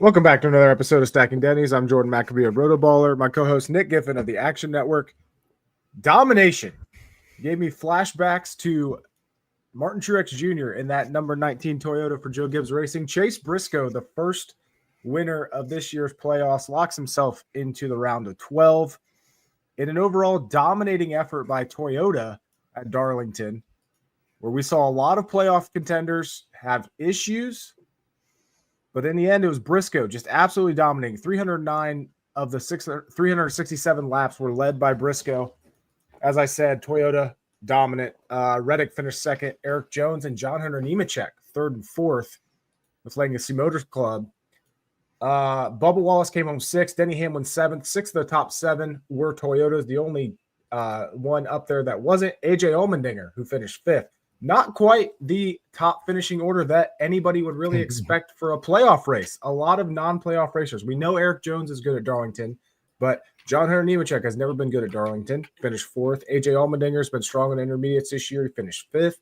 Welcome back to another episode of Stacking Dennys. I'm Jordan McAbee of RotoBaller. My co-host Nick Giffen of the Action Network. Domination gave me flashbacks to Martin Truex Jr. in that number 19 Toyota for Joe Gibbs Racing. Chase Briscoe, the first winner of this year's playoffs, locks himself into the round of 12 in an overall dominating effort by Toyota at Darlington, where we saw a lot of playoff contenders have issues. But in the end, it was Briscoe just absolutely dominating. 309 of the 367 laps were led by Briscoe. As I said, Toyota dominant. Reddick finished second. Eric Jones and John Hunter Nemechek third and fourth with Legacy Motors Club. Bubba Wallace came home sixth. Denny Hamlin seventh. Six of the top seven were Toyotas. The only one up there that wasn't, AJ Allmendinger, who finished fifth. Not quite the top finishing order that anybody would really expect for a playoff race. A lot of non-playoff racers. We know Eric Jones is good at Darlington, but John Hunter Nemechek has never been good at Darlington. Finished fourth. AJ Allmendinger has been strong in intermediates this year. He finished fifth.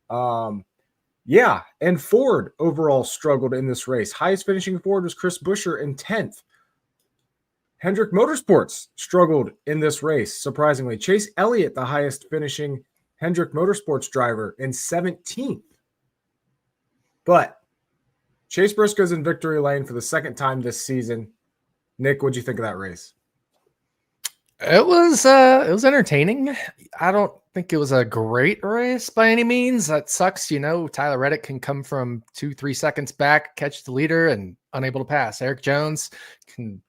And Ford overall struggled in this race. Highest finishing Ford was Chris Buescher in 10th. Hendrick Motorsports struggled in this race, surprisingly. Chase Elliott, the highest finishing Hendrick Motorsports driver, in 17th. But Chase Briscoe's in victory lane for the second time this season. Nick, what'd you think of that race? It was entertaining. I don't think it was a great race by any means. That sucks. Tyler Reddick can come from 2-3 seconds back, catch the leader, and unable to pass. Eric Jones can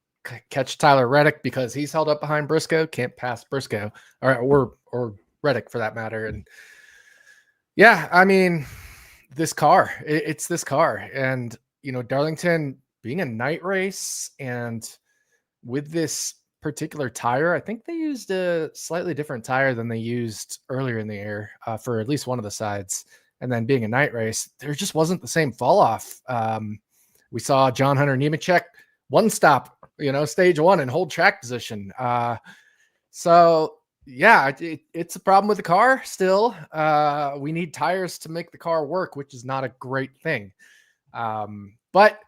catch Tyler Reddick because he's held up behind Briscoe, can't pass Briscoe or Reddick for that matter. And yeah, I mean, it's this car. And, Darlington being a night race and with this particular tire, I think they used a slightly different tire than they used earlier in the year for at least one of the sides. And then being a night race, there just wasn't the same fall off. We saw John Hunter Nemechek one stop, stage one and hold track position. So yeah, it's a problem with the car still. We need tires to make the car work, which is not a great thing. But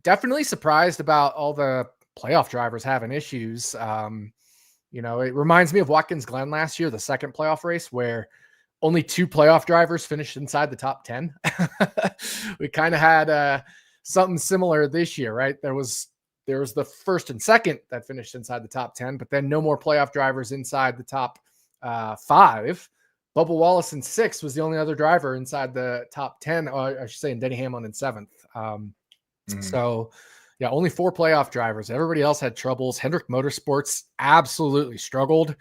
definitely surprised about all the playoff drivers having issues. It reminds me of Watkins Glen last year, the second playoff race where only 2 playoff drivers finished inside the top 10. We kind of had something similar this year, right? There was the first and second that finished inside the top 10, but then no more playoff drivers inside the top 5. Bubba Wallace in 6th was the only other driver inside the top 10. Or I should say, in Denny Hamlin in 7th. So yeah, only 4 playoff drivers. Everybody else had troubles. Hendrick Motorsports absolutely struggled.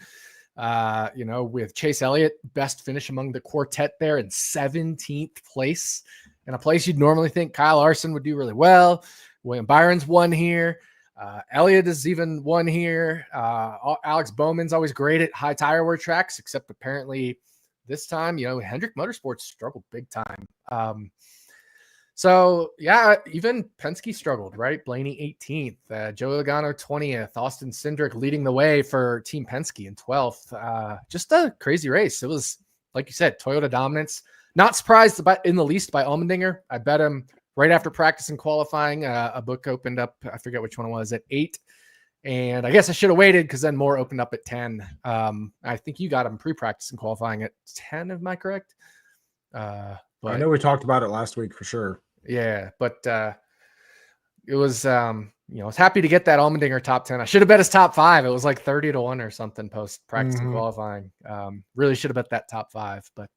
With Chase Elliott, best finish among the quartet there in 17th place, in a place you'd normally think Kyle Larson would do really well. William Byron's won here. Elliott is even won here. Alex Bowman's always great at high tire wear tracks, except apparently this time, Hendrick Motorsports struggled big time. So yeah, even Penske struggled, right? Blaney 18th, Joe Logano 20th, Austin Cindric leading the way for Team Penske in 12th. Just a crazy race. It was, like you said, Toyota dominance. Not surprised in the least by Allmendinger. I bet him right after practice and qualifying. A book opened up, I forget which one it was, at 8. And I guess I should have waited because then more opened up at 10. I think you got him pre-practice and qualifying at 10, am I correct? But I know we talked about it last week for sure. Yeah, but it was, I was happy to get that Allmendinger top 10. I should have bet his top 5. It was like 30-1 or something post practice and qualifying. Really should have bet that top 5. But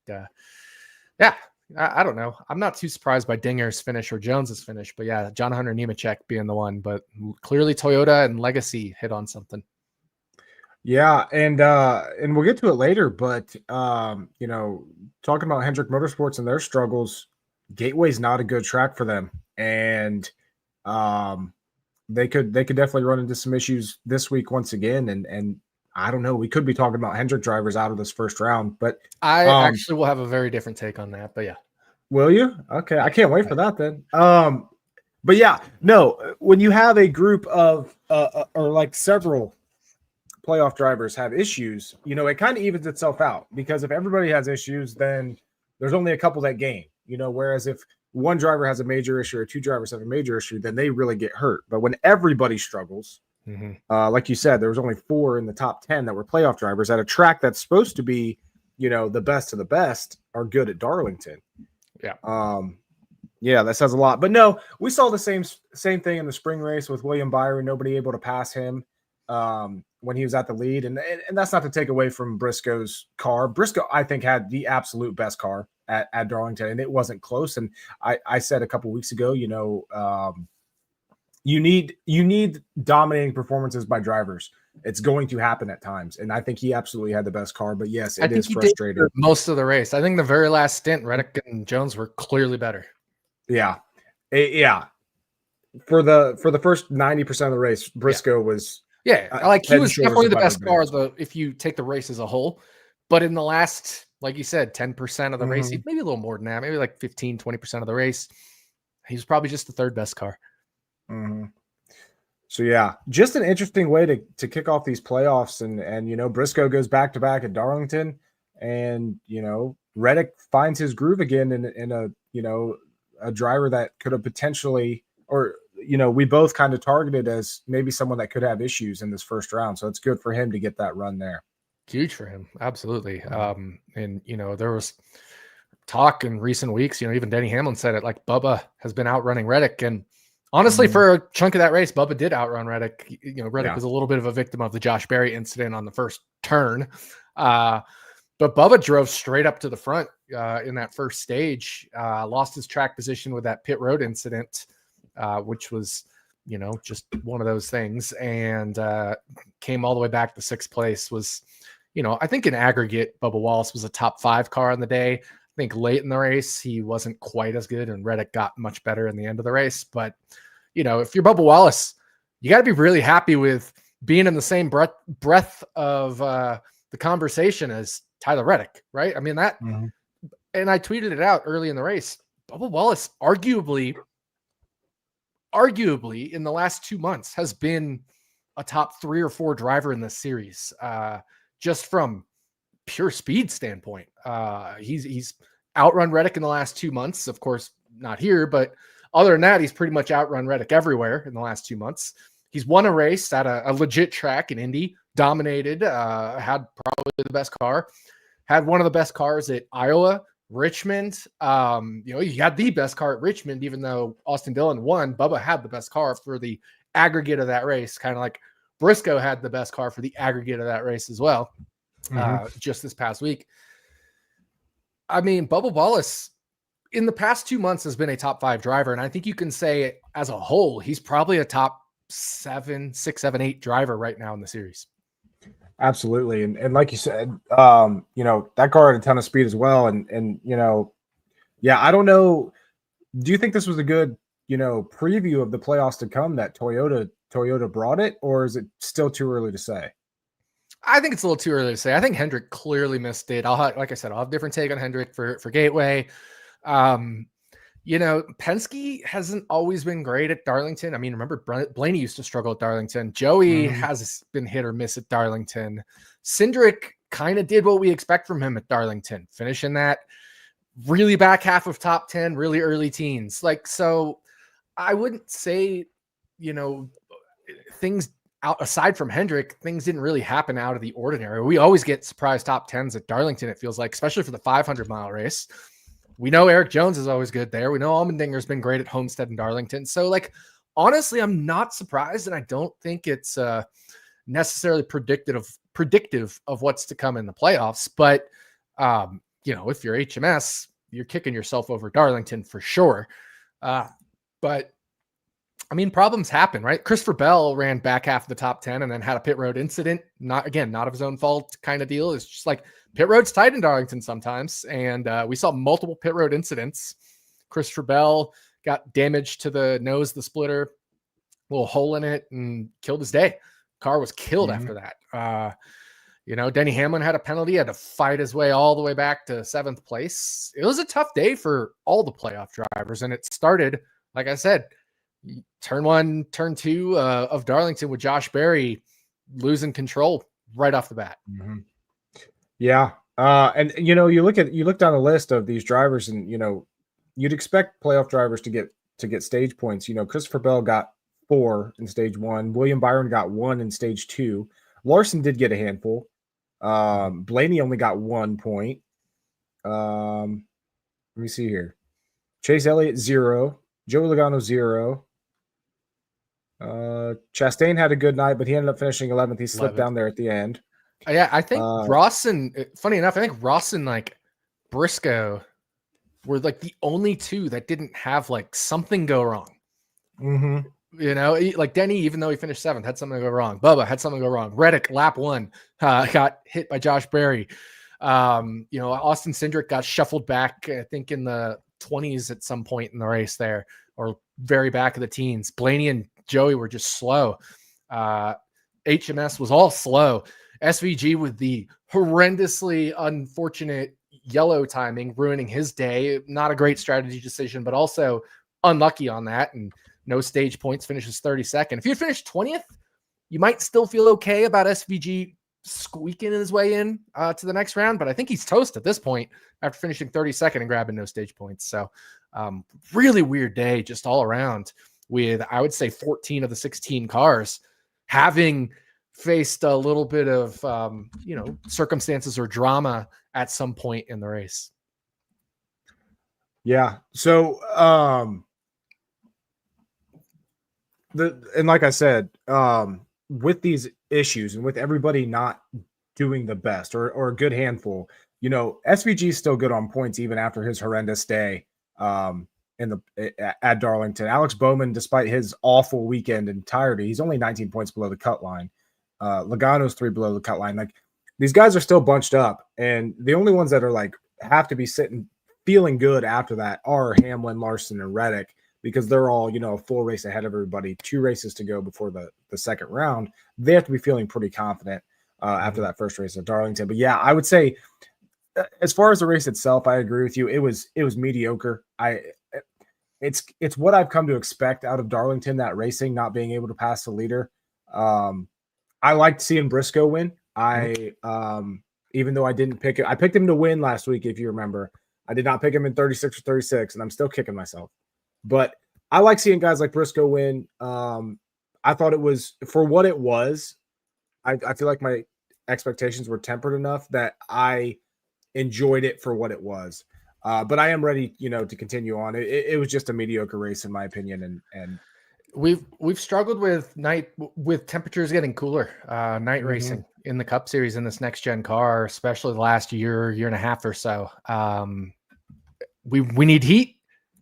yeah, I don't know. I'm not too surprised by Dinger's finish or Jones's finish. But yeah, John Hunter Nemechek being the one. But clearly Toyota and Legacy hit on something. Yeah, and we'll get to it later. But talking about Hendrick Motorsports and their struggles, Gateway's not a good track for them, and they could definitely run into some issues this week once again. And I don't know, we could be talking about Hendrick drivers out of this first round, but I actually will have a very different take on that. But yeah, will you? Okay, I can't wait for that then. But yeah, no, when you have a group of or like several playoff drivers have issues, it kind of evens itself out, because if everybody has issues, then there's only a couple that gain. Whereas if one driver has a major issue or two drivers have a major issue, then they really get hurt. But when everybody struggles, like you said, there was only 4 in the top 10 that were playoff drivers at a track that's supposed to be, the best of the best are good at Darlington. Yeah. Yeah, that says a lot. But no, we saw the same thing in the spring race with William Byron. Nobody able to pass him when he was at the lead. And that's not to take away from Briscoe's car. Briscoe, I think, had the absolute best car at Darlington, and it wasn't close. And I said a couple weeks ago, you need dominating performances by drivers. It's going to happen at times. And I think he absolutely had the best car. But yes, it is frustrating. Most of the race. I think the very last stint, Reddick and Jones were clearly better. Yeah. Yeah. For the first 90% of the race, Briscoe was. Yeah. Like he was definitely the best car if you take the race as a whole. But in the last, like you said, 10% of the race, maybe a little more than that, maybe like 15, 20% of the race, he was probably just the third best car. So yeah, just an interesting way to kick off these playoffs. And Briscoe goes back to back at Darlington, and Reddick finds his groove again in a driver that could have potentially, or we both kind of targeted as maybe someone that could have issues in this first round. So it's good for him to get that run there. Huge for him, absolutely. And there was talk in recent weeks. Even Denny Hamlin said it. Like Bubba has been outrunning Reddick, and honestly, for a chunk of that race, Bubba did outrun Reddick. Reddick was a little bit of a victim of the Josh Berry incident on the first turn. But Bubba drove straight up to the front in that first stage, lost his track position with that pit road incident, which was, just one of those things, and came all the way back to 6th place. Was, I think in aggregate, Bubba Wallace was a top 5 car on the day. I think late in the race, he wasn't quite as good, and Reddick got much better in the end of the race. But, if you're Bubba Wallace, you got to be really happy with being in the same breath of the conversation as Tyler Reddick, right? I mean, that, and I tweeted it out early in the race. Bubba Wallace arguably in the last 2 months has been a top 3 or 4 driver in this series, just from pure speed standpoint. He's outrun Reddick in the last 2 months. Of course, not here, but other than that, he's pretty much outrun Reddick everywhere in the last 2 months. He's won a race at a legit track in Indy, dominated, had probably the best car, had one of the best cars at Iowa, Richmond. He had the best car at Richmond, even though Austin Dillon won. Bubba had the best car for the aggregate of that race, kind of like Briscoe had the best car for the aggregate of that race as well, just this past week. I mean, Bubba Wallace in the past 2 months has been a top 5 driver. And I think you can say as a whole, he's probably a top 6, 7, 8 driver right now in the series. Absolutely. And like you said, that car had a ton of speed as well. And I don't know. Do you think this was a good, preview of the playoffs to come that Toyota brought it, or is it still too early to say? I think it's a little too early to say. I think Hendrick clearly missed it. Like I said, I'll have a different take on Hendrick for Gateway. Penske hasn't always been great at Darlington. I mean, remember Blaney used to struggle at Darlington. Joey has been hit or miss at Darlington. Cindric kind of did what we expect from him at Darlington, finishing that really back half of top 10, really early teens. So I wouldn't say, things aside from Hendrick, things didn't really happen out of the ordinary. We always get surprise top 10s at Darlington, it feels like, especially for the 500-mile race. We know Eric Jones is always good there. We know Allmendinger's been great at Homestead and Darlington. So, honestly, I'm not surprised, and I don't think it's necessarily predictive of what's to come in the playoffs. But, if you're HMS, you're kicking yourself over Darlington for sure. But, I mean, problems happen, right? Christopher Bell ran back half of the top 10 and then had a pit road incident. Not of his own fault kind of deal. It's just like pit road's tight in Darlington sometimes. And we saw multiple pit road incidents. Christopher Bell got damage to the nose, the splitter, little hole in it, and killed his day. Car was killed after that. Denny Hamlin had a penalty, had to fight his way all the way back to 7th place. It was a tough day for all the playoff drivers. And it started, like I said, turn 1, turn 2 of Darlington with Josh Berry losing control right off the bat. Yeah. And you look down the list of these drivers, and you'd expect playoff drivers to get stage points. Christopher Bell got 4 in stage 1. William Byron got 1 in stage 2. Larson did get a handful. Blaney only got 1 point. Let me see here. Chase Elliott 0. Joey Logano 0. Chastain had a good night, but he ended up finishing 11th. He slipped down there at the end. Yeah, I think Ross and funny enough, I think Ross and like Briscoe were like the only 2 that didn't have like something go wrong. Mm-hmm. Like Denny, even though he finished 7th, had something go wrong. Bubba had something go wrong. Reddick, lap 1, got hit by Josh Berry. Austin Cindric got shuffled back, I think in the 20s at some point in the race there, or very back of the teens. Blaney and Joey were just slow. HMS was all slow. SVG with the horrendously unfortunate yellow timing, ruining his day. Not a great strategy decision, but also unlucky on that. And no stage points, finishes 32nd. If you finished 20th, you might still feel okay about SVG squeaking his way in to the next round. But I think he's toast at this point after finishing 32nd and grabbing no stage points. So really weird day just all around, with, I would say, 14 of the 16 cars having faced a little bit of, circumstances or drama at some point in the race. Yeah. So, and like I said, with these issues and with everybody not doing the best or a good handful, SVG is still good on points even after his horrendous day at Darlington. Alex Bowman, despite his awful weekend entirety, he's only 19 points below the cut line. Logano's 3 below the cut line. Like, these guys are still bunched up, and the only ones that are like have to be sitting feeling good after that are Hamlin, Larson, and Reddick, because they're all a full race ahead of everybody. 2 races to go before the second round. They have to be feeling pretty confident after that first race at Darlington. But yeah, I would say as far as the race itself, I agree with you. It was mediocre. It's what I've come to expect out of Darlington, that racing, not being able to pass the leader. I liked seeing Briscoe win. Even though I didn't pick it, I picked him to win last week, if you remember. I did not pick him in 36 or 36, and I'm still kicking myself. But I like seeing guys like Briscoe win. I thought it was, for what it was, I feel like my expectations were tempered enough that I enjoyed it for what it was. But I am ready, to continue on. It was just a mediocre race, in my opinion, and we've struggled with temperatures getting cooler, night racing in the Cup Series in this next gen car, especially the last year and a half or so. We need heat,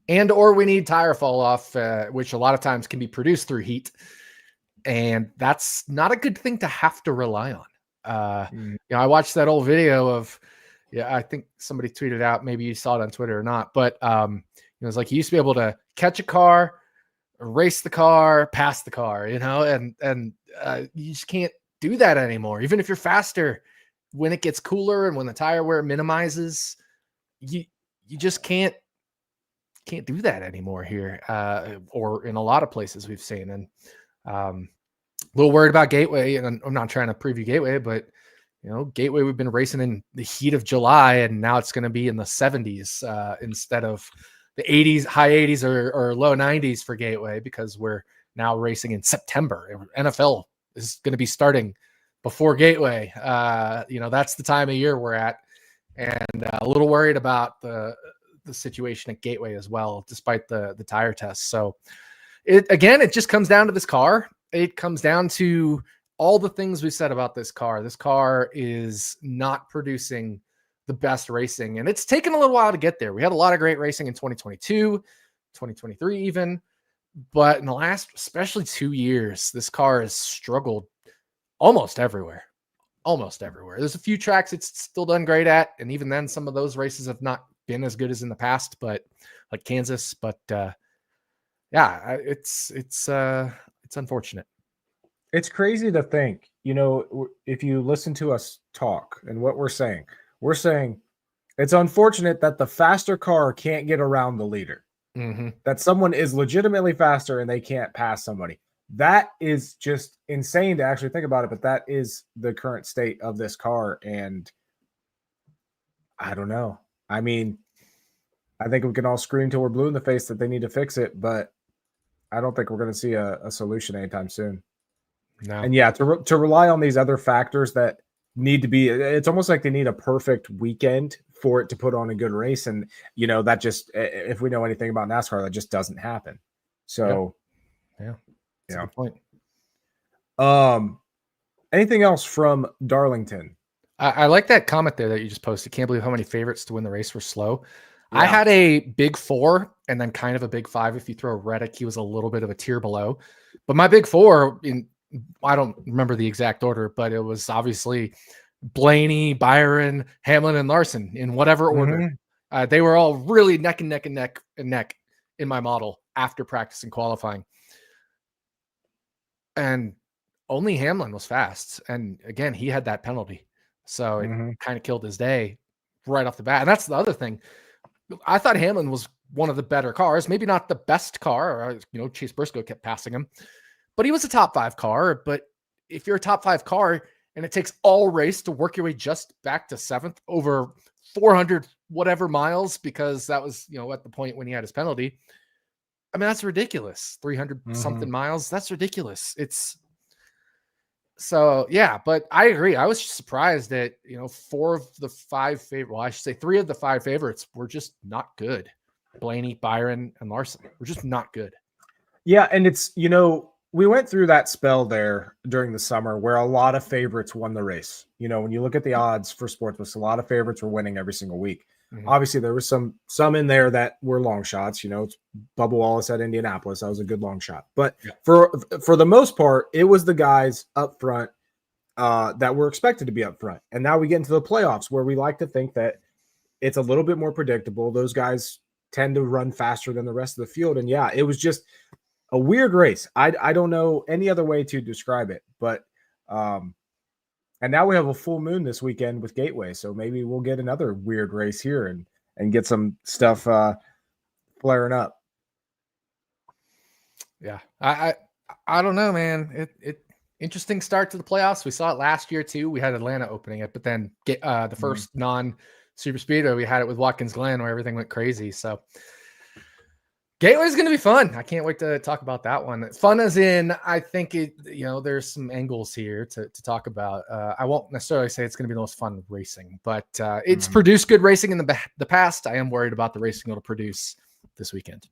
or we need tire fall off, which a lot of times can be produced through heat, and that's not a good thing to have to rely on. I watched that old video of. Yeah, I think somebody tweeted out, maybe you saw it on Twitter or not, but it's like you used to be able to catch a car, race the car, pass the car, and you just can't do that anymore. Even if you're faster, when it gets cooler and when the tire wear minimizes, you just can't do that anymore here, or in a lot of places we've seen. And a little worried about Gateway, and I'm not trying to preview Gateway, but Gateway, we've been racing in the heat of July, and now it's going to be in the 70s instead of the 80s, high 80s or low 90s for Gateway, because we're now racing in September. NFL is going to be starting before Gateway. That's the time of year we're at, and a little worried about the situation at Gateway as well, despite the tire tests. So it just comes down to this car. It comes down to all the things we said about this car. This car is not producing the best racing, and it's taken a little while to get there. We had a lot of great racing in 2022, 2023 even, but in the last, especially 2 years, this car has struggled almost everywhere. There's a few tracks it's still done great at, and even then, some of those races have not been as good as in the past, but like Kansas. But it's unfortunate. It's crazy to think, if you listen to us talk and what we're saying it's unfortunate that the faster car can't get around the leader, that someone is legitimately faster and they can't pass somebody. That is just insane to actually think about it, but that is the current state of this car. And I don't know. I mean, I think we can all scream till we're blue in the face that they need to fix it, but I don't think we're going to see a solution anytime soon. No. And yeah, to rely on these other factors that need to be, it's almost like they need a perfect weekend for it to put on a good race. And, that just, if we know anything about NASCAR, that just doesn't happen. So, yeah. That's a good point. Anything else from Darlington? I like that comment there that you just posted. Can't believe how many favorites to win the race were slow. Yeah. I had a big 4 and then kind of a big 5. If you throw Reddick, he was a little bit of a tier below. But my big 4, I don't remember the exact order, but it was obviously Blaney, Byron, Hamlin, and Larson in whatever order. They were all really neck and neck and neck and neck in my model after practice and qualifying. And only Hamlin was fast. And again, he had that penalty. So it kind of killed his day right off the bat. And that's the other thing. I thought Hamlin was one of the better cars, maybe not the best car. Chase Briscoe kept passing him, but he was a top 5 car. But if you're a top 5 car and it takes all race to work your way just back to 7th over 400 whatever miles, because that was, at the point when he had his penalty. I mean, that's ridiculous. 300 something miles. That's ridiculous. So yeah, but I agree. I was surprised that 4 of the 5 favorite. Well, I should say 3 of the 5 favorites were just not good. Blaney, Byron, and Larson were just not good. Yeah, and it's we went through that spell there during the summer where a lot of favorites won the race. When you look at the odds for sportsbooks, a lot of favorites were winning every single week. Obviously, there was some in there that were long shots. It's Bubba Wallace at Indianapolis. That was a good long shot. But for the most part, it was the guys up front that were expected to be up front. And now we get into the playoffs where we like to think that it's a little bit more predictable. Those guys tend to run faster than the rest of the field. And yeah, it was just a weird race. I don't know any other way to describe it. But and now we have a full moon this weekend with Gateway, so maybe we'll get another weird race here and get some stuff flaring up. Yeah, I don't know, man. It interesting start to the playoffs. We saw it last year too. We had Atlanta opening it, but then the first non-super speedway, we had it with Watkins Glen where everything went crazy. So Gateway is going to be fun. I can't wait to talk about that one. Fun as in, I think there's some angles here to talk about. I won't necessarily say it's going to be the most fun racing, but it's produced good racing in the past. I am worried about the racing it'll produce this weekend.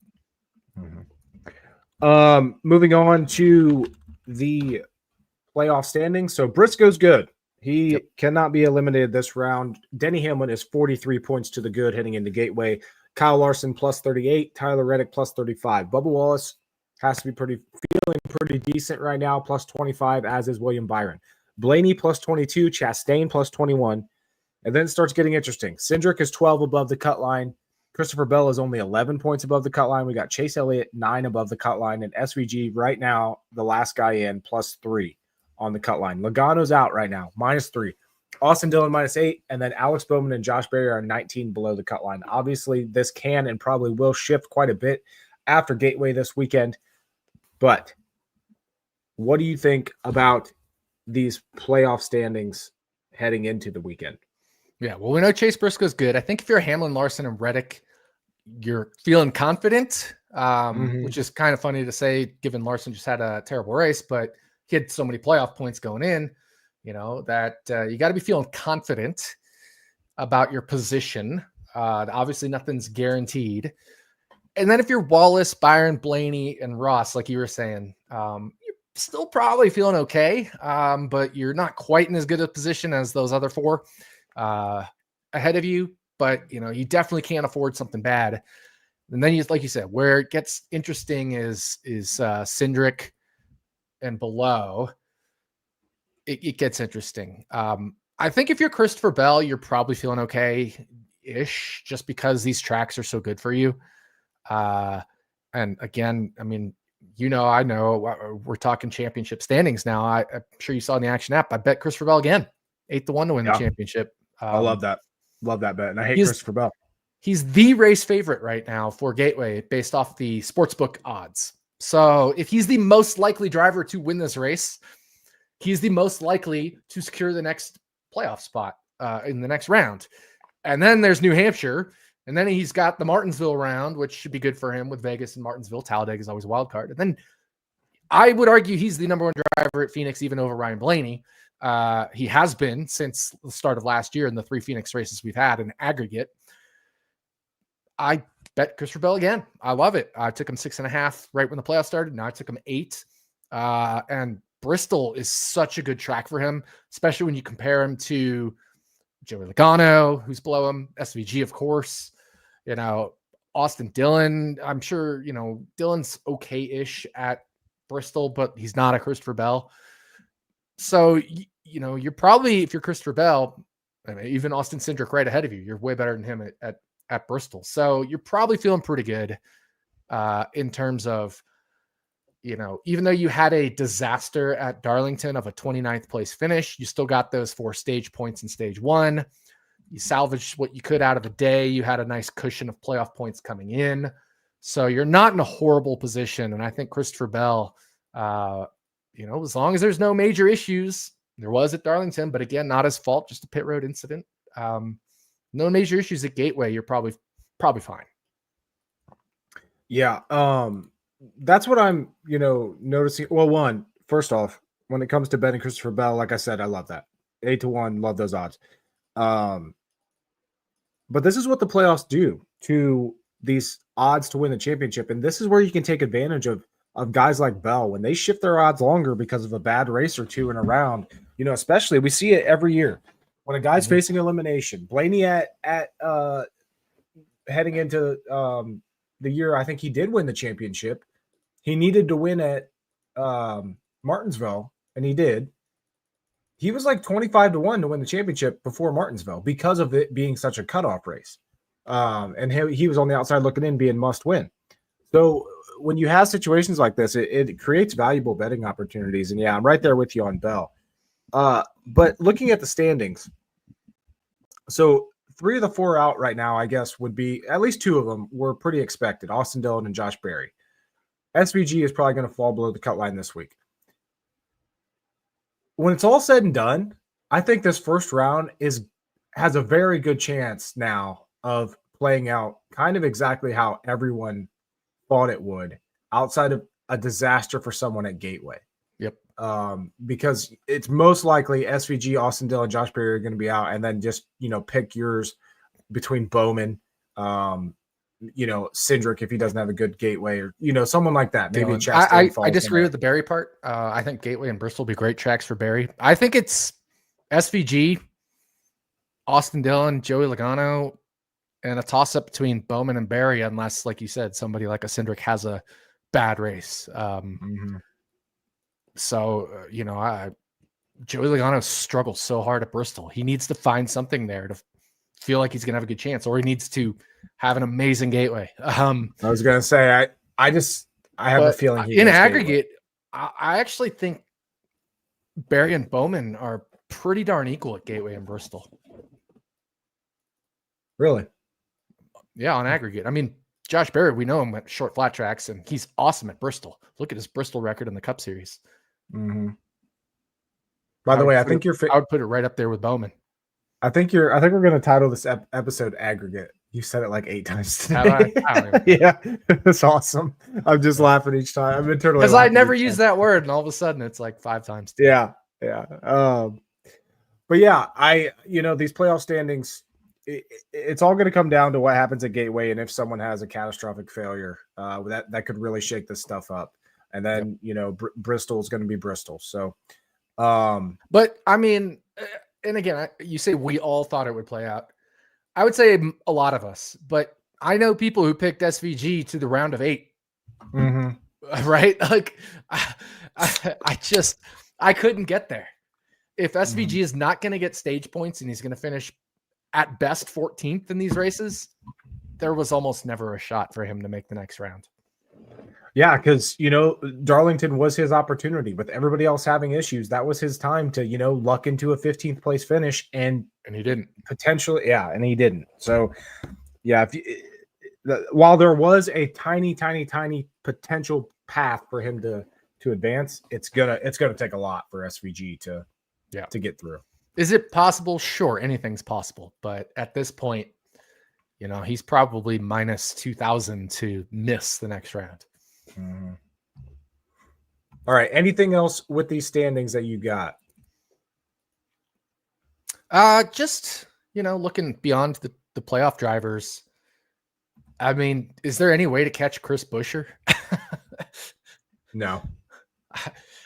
Moving on to the playoff standings. So Briscoe's good. He cannot be eliminated this round. Denny Hamlin is 43 points to the good heading into Gateway. Kyle Larson plus 38, Tyler Reddick plus 35. Bubba Wallace has to be feeling pretty decent right now, plus 25, as is William Byron. Blaney plus 22, Chastain plus 21. And then it starts getting interesting. Cindric is 12 above the cut line. Christopher Bell is only 11 points above the cut line. We got Chase Elliott 9 above the cut line. And SVG right now, the last guy in, plus 3 on the cut line. Logano's out right now, minus 3. Austin Dillon minus 8, and then Alex Bowman and Josh Berry are 19 below the cut line. Obviously, this can and probably will shift quite a bit after Gateway this weekend. But what do you think about these playoff standings heading into the weekend? Yeah, well, we know Chase Briscoe's good. I think if you're Hamlin, Larson, and Reddick, you're feeling confident, which is kind of funny to say given Larson just had a terrible race, but he had so many playoff points going in. That you got to be feeling confident about your position. Obviously, nothing's guaranteed. And then if you're Wallace, Byron, Blaney, and Ross, like you were saying, you're still probably feeling okay, but you're not quite in as good a position as those other 4 ahead of you. But, you definitely can't afford something bad. And then, like you said, where it gets interesting is Cindric and below. It gets interesting. I think if you're Christopher Bell, you're probably feeling okay-ish just because these tracks are so good for you. And again, I mean, I know we're talking championship standings now. I'm sure you saw in the Action app. I bet Christopher Bell again, 8-1 to win the championship. I love that. Love that bet. And I hate Christopher Bell. He's the race favorite right now for Gateway based off the sportsbook odds. So if he's the most likely driver to win this race, he's the most likely to secure the next playoff spot in the next round. And then there's New Hampshire. And then he's got the Martinsville round, which should be good for him with Vegas and Martinsville. Talladega is always a wild card. And then I would argue he's the number one driver at Phoenix, even over Ryan Blaney. He has been since the start of last year in the 3 Phoenix races we've had in aggregate. I bet Christopher Bell again. I love it. I took him 6.5 right when the playoffs started. Now I took him 8. And Bristol is such a good track for him, especially when you compare him to Joey Logano, who's below him, SVG, of course, Austin Dillon. I'm sure, Dillon's okay-ish at Bristol, but he's not a Christopher Bell. So, you're probably, if you're Christopher Bell, even Austin Cindric right ahead of you, you're way better than him at Bristol. So you're probably feeling pretty good in terms of, even though you had a disaster at Darlington of a 29th place finish, you still got those 4 stage points in stage 1. You salvaged what you could out of the day. You had a nice cushion of playoff points coming in. So you're not in a horrible position. And I think Christopher Bell, as long as there's no major issues, there was at Darlington, but again, not his fault, just a pit road incident. No major issues at Gateway. You're probably fine. Yeah. That's what I'm, noticing. Well, first off, when it comes to betting Christopher Bell, like I said, I love that 8-1, love those odds. But this is what the playoffs do to these odds to win the championship. And this is where you can take advantage of guys like Bell when they shift their odds longer because of a bad race or two in a round, especially we see it every year when a guy's facing elimination. Blaney at heading into the year, I think he did win the championship. He needed to win at Martinsville, and he did. He was like 25-1 to win the championship before Martinsville because of it being such a cutoff race. And he was on the outside looking in, being must win. So when you have situations like this, it creates valuable betting opportunities. And yeah, I'm right there with you on Bell. But looking at the standings, so 3 of the 4 out right now, I guess, would be at least 2 of them were pretty expected: Austin Dillon and Josh Berry. SVG is probably going to fall below the cut line this week. When it's all said and done, I think this first round has a very good chance now of playing out kind of exactly how everyone thought it would, outside of a disaster for someone at Gateway. Yep. Because it's most likely SVG, Austin Dillon, Josh Berry are going to be out, and then just pick yours between Bowman, Cindric if he doesn't have a good Gateway, or someone like that. Maybe I disagree with the Berry part. I think Gateway and Bristol will be great tracks for Berry. I think it's SVG, Austin Dillon, Joey Logano, and a toss-up between Bowman and Berry, unless, like you said, somebody like a Cindric has a bad race. So, Joey Logano struggles so hard at Bristol. He needs to find something there to feel like he's going to have a good chance, or he needs to have an amazing Gateway. I was going to say, I have a feeling in aggregate, I actually think Berry and Bowman are pretty darn equal at Gateway and Bristol. Really? Yeah, on aggregate. I mean, Josh Berry, we know him at short flat tracks, and he's awesome at Bristol. Look at his Bristol record in the Cup Series. Mm-hmm. By the way, I would put it right up there with Bowman. I think we're going to title this episode Aggregate. You said it like 8 times today. Yeah, that's awesome. I'm just laughing each time. I've been totally because I never used that word, and all of a sudden it's like 5 times. Yeah. But yeah, these playoff standings, it's all going to come down to what happens at Gateway, and if someone has a catastrophic failure, that could really shake this stuff up. And then Bristol is going to be Bristol. So, but I mean, and again, you say we all thought it would play out. I would say a lot of us, but I know people who picked SVG to the round of 8. Mm-hmm. Right? Like, I couldn't get there. If SVG is not going to get stage points and he's going to finish at best 14th in these races, there was almost never a shot for him to make the next round. Yeah, because, Darlington was his opportunity. With everybody else having issues, that was his time to, luck into a 15th place finish. And he didn't. Potentially, yeah, and he didn't. So, yeah, while there was a tiny, tiny, tiny potential path for him to advance, it's gonna take a lot for SVG to get through. Is it possible? Sure, anything's possible. But at this point, He's probably minus 2,000 to miss the next round. Mm-hmm. All right. Anything else with these standings that you got? Just, looking beyond the playoff drivers. I mean, is there any way to catch Chris Buescher? No.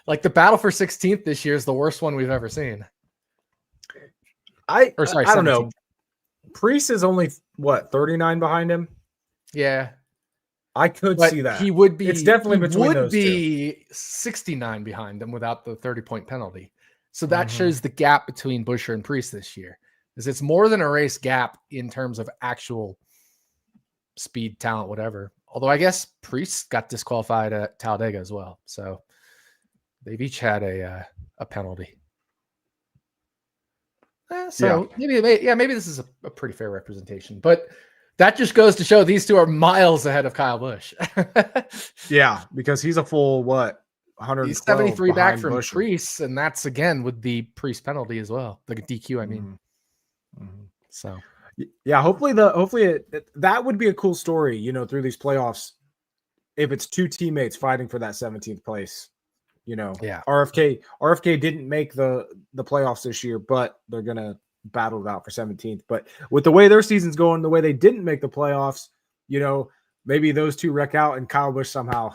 Like the battle for 16th this year is the worst one we've ever seen. I don't know. 17th. Priest is only 39 behind him. Yeah. I could see that. He would be. It's definitely between those two. 69 behind them without the 30-point penalty. So that shows the gap between Buescher and Priest this year. Because it's more than a race gap in terms of actual speed, talent, whatever. Although I guess Priest got disqualified at Talladega as well. So they've each had a penalty. Maybe this is a pretty fair representation. But that just goes to show these two are miles ahead of Kyle Busch. Yeah, because he's a full 100. He's 73 back from Priest, and that's again with the Priest penalty as well, the DQ. I mean, so yeah. Hopefully that would be a cool story. Through these playoffs, if it's two teammates fighting for that 17th place. Yeah. RFK didn't make the playoffs this year, but they're gonna battle it out for 17th. But with the way their season's going, the way they didn't make the playoffs, maybe those two wreck out and Kyle Busch somehow,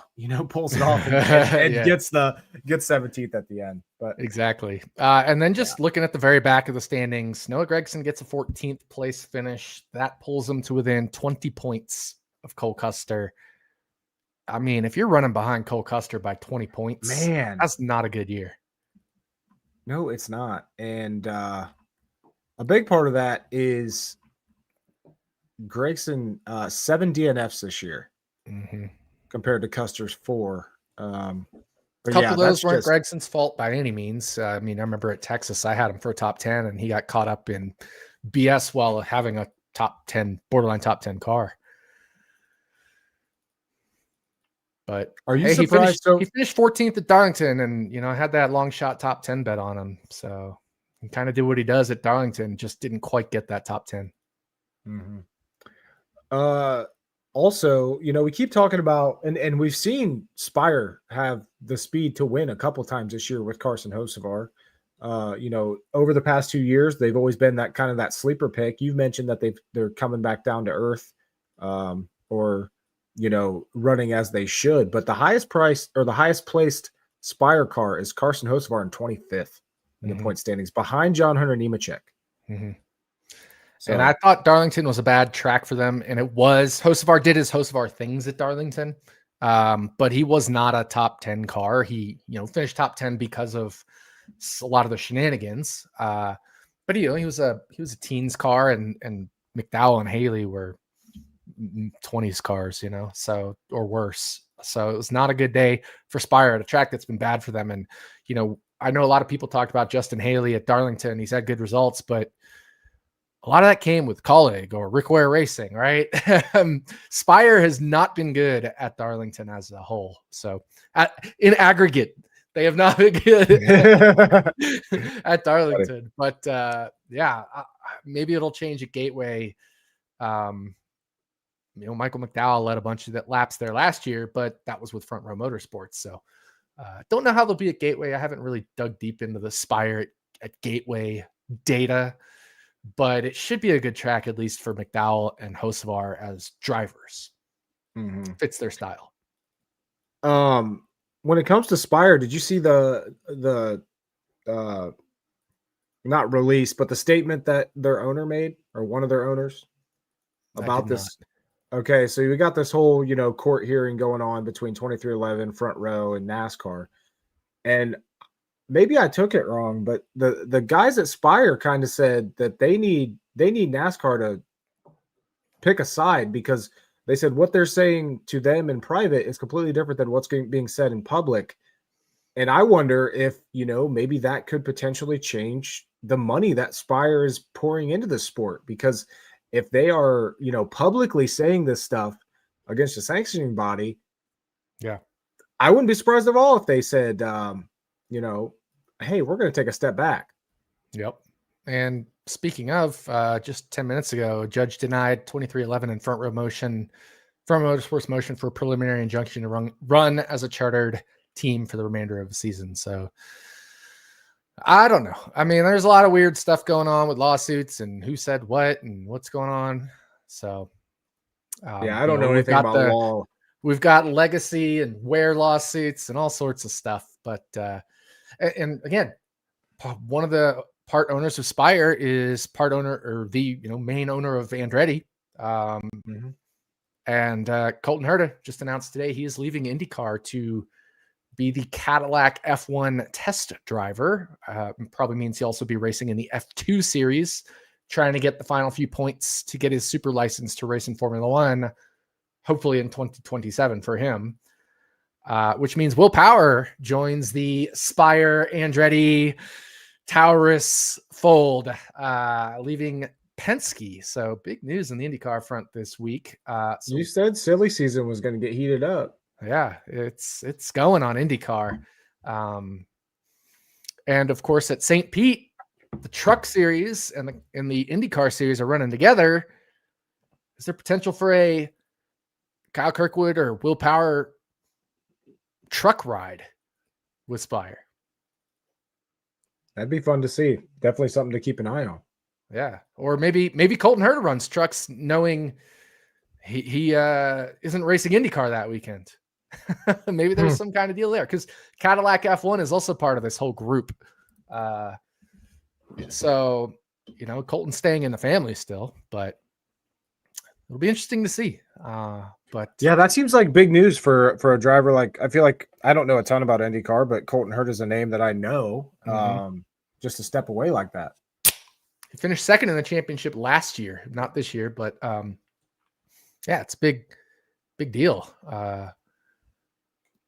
pulls it off and gets 17th at the end. But exactly. And then just looking at the very back of the standings, Noah Gragson gets a 14th place finish. That pulls him to within 20 points of Cole Custer. I mean, if you're running behind Cole Custer by 20 points, man, that's not a good year. No, it's not. And a big part of that is Gragson 7 DNFs this year compared to Custer's 4. A couple of those weren't Gregson's fault by any means. I mean, I remember at Texas, I had him for a top 10 and he got caught up in BS while having a borderline top 10 car. But are you surprised? He finished 14th at Darlington, and I had that long shot top 10 bet on him. So he kind of did what he does at Darlington, just didn't quite get that top 10. Also, we keep talking about, and we've seen Spire have the speed to win a couple times this year with Carson Hocevar. Over the past 2 years, they've always been that kind of that sleeper pick. You've mentioned that they're coming back down to earth, or running as they should. But the highest price or the highest placed Spire car is Carson Hocevar in 25th in the point standings, behind John Hunter Nemechek. So, and I thought Darlington was a bad track for them, and it was. Hocevar did his Hocevar things at Darlington, but he was not a top 10 car. He finished top 10 because of a lot of the shenanigans. But he was a teens car, and McDowell and Haley were 20s cars, so, or worse. So it was not a good day for Spire at a track that's been bad for them. And, I know a lot of people talked about Justin Haley at Darlington. He's had good results, but a lot of that came with Colleague or Rick Ware Racing, right? Spire has not been good at Darlington as a whole. So in aggregate, they have not been good at Darlington. But maybe it'll change at Gateway. Michael McDowell led a bunch of laps there last year, but that was with Front Row Motorsports. So don't know how they'll be at Gateway. I haven't really dug deep into the Spire at Gateway data, but it should be a good track, at least for McDowell and Hocevar as drivers. Fits their style. When it comes to Spire, did you see the not release, but the statement that their owner made, or one of their owners, about this? Okay, so we got this whole, court hearing going on between 2311, Front Row, and NASCAR. And maybe I took it wrong, but the guys at Spire kind of said that they need NASCAR to pick a side, because they said what they're saying to them in private is completely different than what's being said in public. And I wonder if, maybe that could potentially change the money that Spire is pouring into the sport, because if they are, publicly saying this stuff against the sanctioning body, I wouldn't be surprised at all if they said, hey, we're going to take a step back. Yep. And speaking of, just 10 minutes ago, a judge denied 2311 in front motorsports motion for a preliminary injunction to run as a chartered team for the remainder of the season. So I don't know. I mean, there's a lot of weird stuff going on with lawsuits and who said what and what's going on. So I don't know anything about law. We've got legacy and wear lawsuits and all sorts of stuff. But and again, one of the part owners of Spire is part owner or the main owner of Andretti. And Colton Herta just announced today he is leaving IndyCar to be the Cadillac F1 test driver. Probably means he'll also be racing in the F2 series, trying to get the final few points to get his super license to race in Formula One, hopefully in 2027 for him. Which means Will Power joins the Spire Andretti Taurus fold, leaving Penske. So big news in the IndyCar front this week. So you said silly season was going to get heated up. Yeah, it's going on IndyCar. And of course at St. Pete, the truck series and the IndyCar series are running together. Is there potential for a Kyle Kirkwood or Will Power truck ride with Spire? That'd be fun to see. Definitely something to keep an eye on. Yeah. Or maybe Colton Herta runs trucks knowing he isn't racing IndyCar that weekend. Maybe there's some kind of deal there because Cadillac F1 is also part of this whole group. So, Colton's staying in the family still, but it'll be interesting to see. But yeah, that seems like big news for a driver. Like, I feel like I don't know a ton about IndyCar, but Colton Herta is a name that I know. Just a step away like that. He finished second in the championship last year, not this year, but yeah, it's a big deal.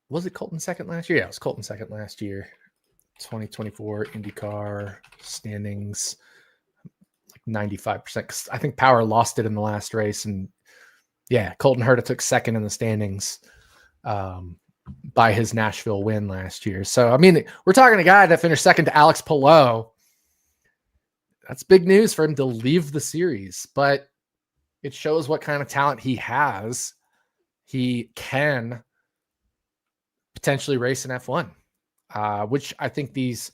Was it Colton second last year? Yeah, it was Colton second last year. 2024 IndyCar standings, like 95%. Because I think Power lost it in the last race, and yeah, Colton Herta took second in the standings by his Nashville win last year. So I mean, we're talking a guy that finished second to Alex Palou. That's big news for him to leave the series, but it shows what kind of talent he has. He can potentially race an F1, which I think these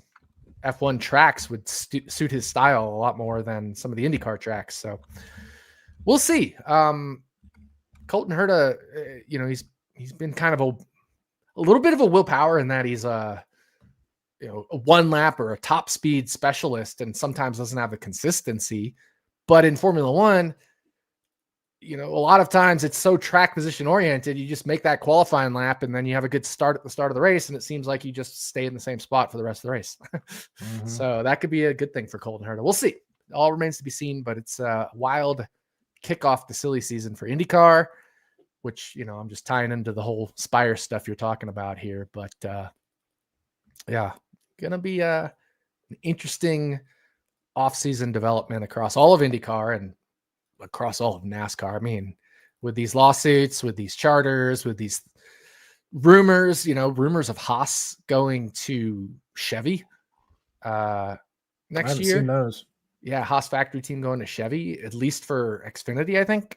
F1 tracks would suit his style a lot more than some of the IndyCar tracks. So we'll see. Colton Herta, he's been kind of a little bit of a Will Power in that he's a one lap or a top speed specialist and sometimes doesn't have the consistency. But in Formula One, a lot of times it's so track position oriented. You just make that qualifying lap and then you have a good start at the start of the race. And it seems like you just stay in the same spot for the rest of the race. So that could be a good thing for Colton Herta. We'll see. It all remains to be seen, but it's a wild kickoff the silly season for IndyCar, which, I'm just tying into the whole Spire stuff you're talking about here. But yeah, going to be an interesting off-season development across all of IndyCar and across all of NASCAR. I mean, with these lawsuits, with these charters, with these rumors, rumors of Haas going to Chevy next year. Seen those. Yeah, Haas factory team going to Chevy, at least for Xfinity, I think.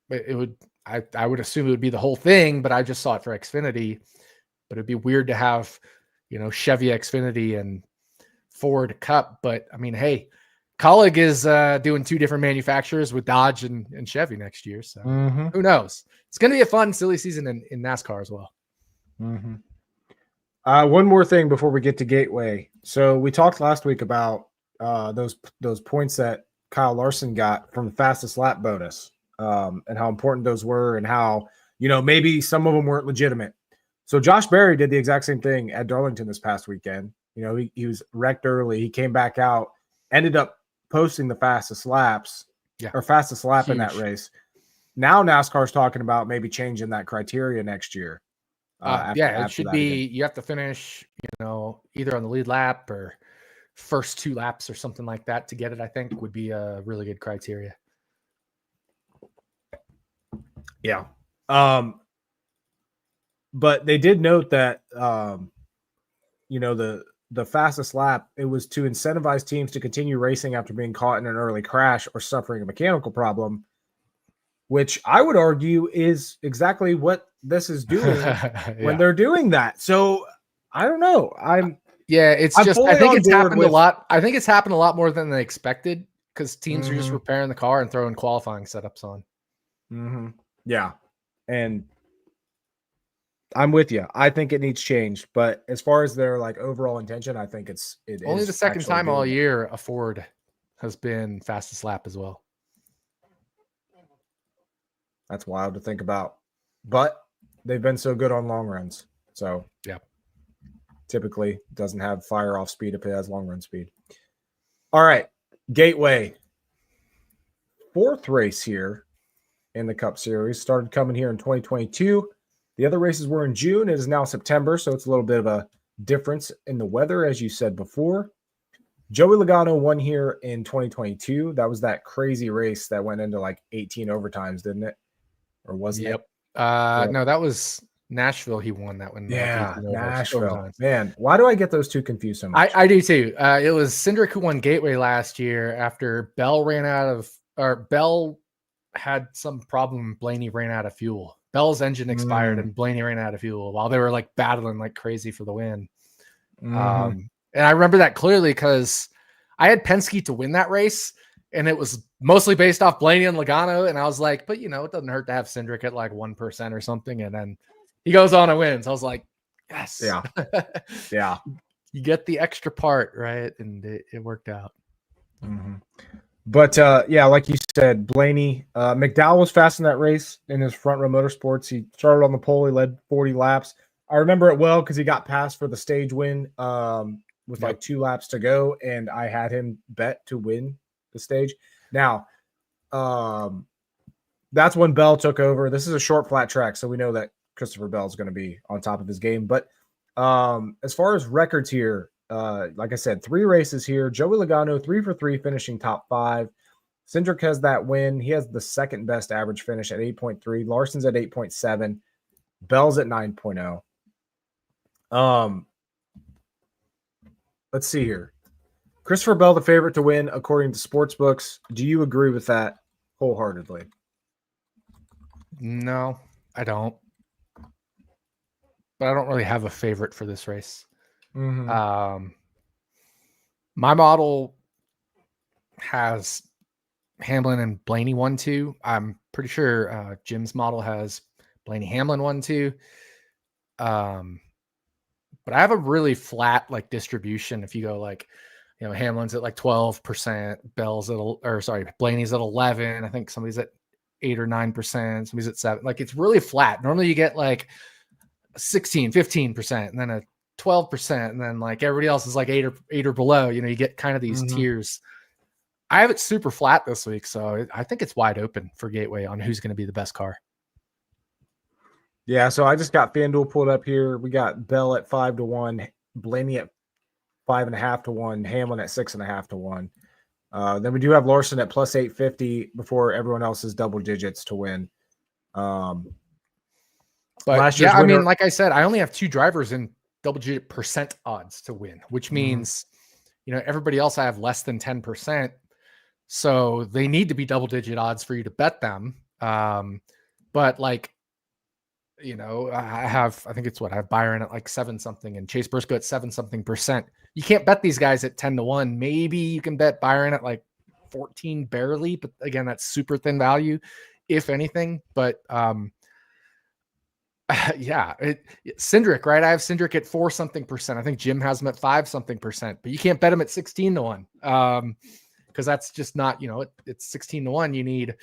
It would. I would assume it would be the whole thing, but I just saw it for Xfinity. But it'd be weird to have, Chevy Xfinity and Ford Cup. But I mean, hey, Colleague is doing two different manufacturers with Dodge and Chevy next year. So who knows? It's going to be a fun, silly season in NASCAR as well. One more thing before we get to Gateway. So we talked last week about those points that Kyle Larson got from the fastest lap bonus and how important those were and how, maybe some of them weren't legitimate. So Josh Berry did the exact same thing at Darlington this past weekend. He was wrecked early. He came back out, ended up posting the fastest laps or fastest lap in that race. Now NASCAR's talking about maybe changing that criteria next year. It should be again. You have to finish, either on the lead lap or first two laps or something like that to get it. I think would be a really good criteria. Yeah. But they did note that, the the fastest lap, it was to incentivize teams to continue racing after being caught in an early crash or suffering a mechanical problem, which I would argue is exactly what this is doing when they're doing that. So I don't know. It's I'm just, fully I think on it's board happened with- a lot. I think it's happened a lot more than they expected because teams are just Mhm. repairing the car and throwing qualifying setups on. Mm-hmm. Yeah. And I'm with you. I think it needs change, but as far as their like overall intention, I think it Only is the second actually time all doing it. year a Ford has been fastest lap as well. That's wild to think about, but they've been so good on long runs. So yeah, typically doesn't have fire off speed if it has long run speed. All right. Gateway. 4th race here in the Cup Series started coming here in 2022. The other races were in June. It is now September, so it's a little bit of a difference in the weather, as you said before. Joey Logano won here in 2022. That was that crazy race that went into like 18 overtimes, didn't it? Or wasn't it? No, that was Nashville. He won that one. Yeah, Like Nashville. overtimes. Man, why do I get those two confused so much? I do too. It was Cindric who won Gateway last year after Bell had some problem. Blaney ran out of fuel. Bell's engine expired and Blaney ran out of fuel while they were like battling like crazy for the win. And I remember that clearly because I had Penske to win that race, and it was mostly based off Blaney and Logano. And I was like, but it doesn't hurt to have Cindric at like 1% or something. And then he goes on and wins. I was like, yes. Yeah. Yeah. You get the extra part, right? And it worked out. But like you said, Blaney, McDowell was fast in that race in his front row motorsports. He started on the pole. He led 40 laps. I remember it well because he got passed for the stage win with like 2 laps to go, and I had him bet to win the stage. Now, that's when Bell took over. This is a short, flat track, so we know that Christopher Bell is going to be on top of his game. But as far as records here, like I said, 3 races here. Joey Logano, 3 for 3, finishing top 5. Cindric has that win. He has the second best average finish at 8.3. Larson's at 8.7. Bell's at 9.0. Let's see here. Christopher Bell, the favorite to win according to sportsbooks. Do you agree with that wholeheartedly? No, I don't. But I don't really have a favorite for this race. My model has Hamlin and Blaney 1-2. I'm pretty sure Jim's model has Blaney Hamlin 1-2. But I have a really flat like distribution. If you go like, Hamlin's at like 12%, Blaney's at 11. I think somebody's at 8 or 9%, somebody's at 7. Like it's really flat. Normally you get like 16, 15%, and then a 12%, and then like everybody else is like 8 or below. You get kind of these tiers. I have it super flat this week, so I think it's wide open for Gateway on who's going to be the best car. Yeah, so I just got FanDuel pulled up here. We got Bell at 5-1, Blaney at 5.5-1, Hamlin at 6.5-1. Then we do have Larson at plus 850 before everyone else is double digits to win. But last year's winner, like I said, I only have 2 drivers in double-digit percent odds to win, which means, everybody else I have less than 10%. So they need to be double-digit odds for you to bet them. But like, I have Byron at like 7 something and Chase Briscoe at 7 something percent. You can't bet these guys at 10-1. Maybe you can bet Byron at like 14 barely, but again, that's super thin value, if anything. But Cindric, right? I have Cindric at 4 something percent. I think Jim has him at 5 something percent, but you can't bet him at 16-1 because that's just not, it's 16-1. You need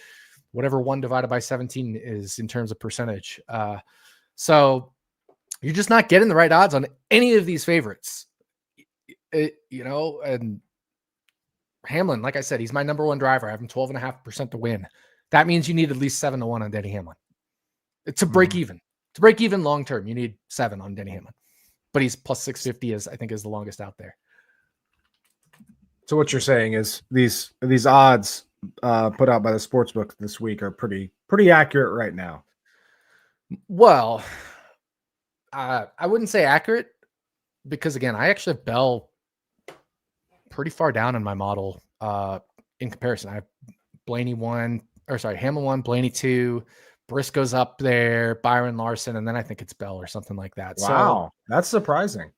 whatever 1 divided by 17 is in terms of percentage. So you're just not getting the right odds on any of these favorites. And Hamlin, like I said, he's my number 1 driver. I have him 12.5% to win. That means you need at least 7-1 on Denny Hamlin. It's a break even. To break even long term, you need 7 on Denny Hamlin. But he's plus 650 is the longest out there. So what you're saying is these odds put out by the sportsbook this week are pretty accurate right now. Well, I wouldn't say accurate. because again, I actually have Bell pretty far down in my model in comparison. I have Hamlin 1, Blaney 2, Briscoe's up there, Byron Larson, and then I think it's Bell or something like that. Wow, that's surprising.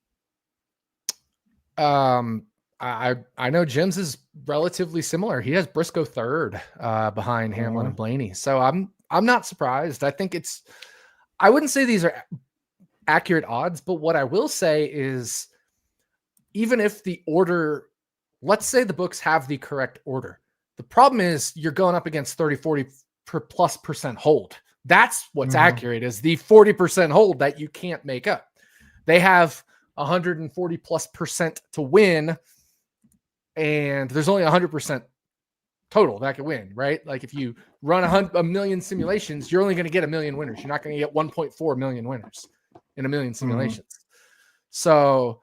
I know Jim's is relatively similar. He has Briscoe third behind Hamlin and Blaney. So I'm not surprised. I think I wouldn't say these are accurate odds, but what I will say is even if the order, let's say the books have the correct order, the problem is you're going up against 30-40% hold. That's what's accurate, is the 40% hold that you can't make up. They have 140+% to win, and there's only 100% total that can win, right? Like if you run a million simulations, you're only going to get a million winners. You're not going to get 1.4 million winners in a million simulations. So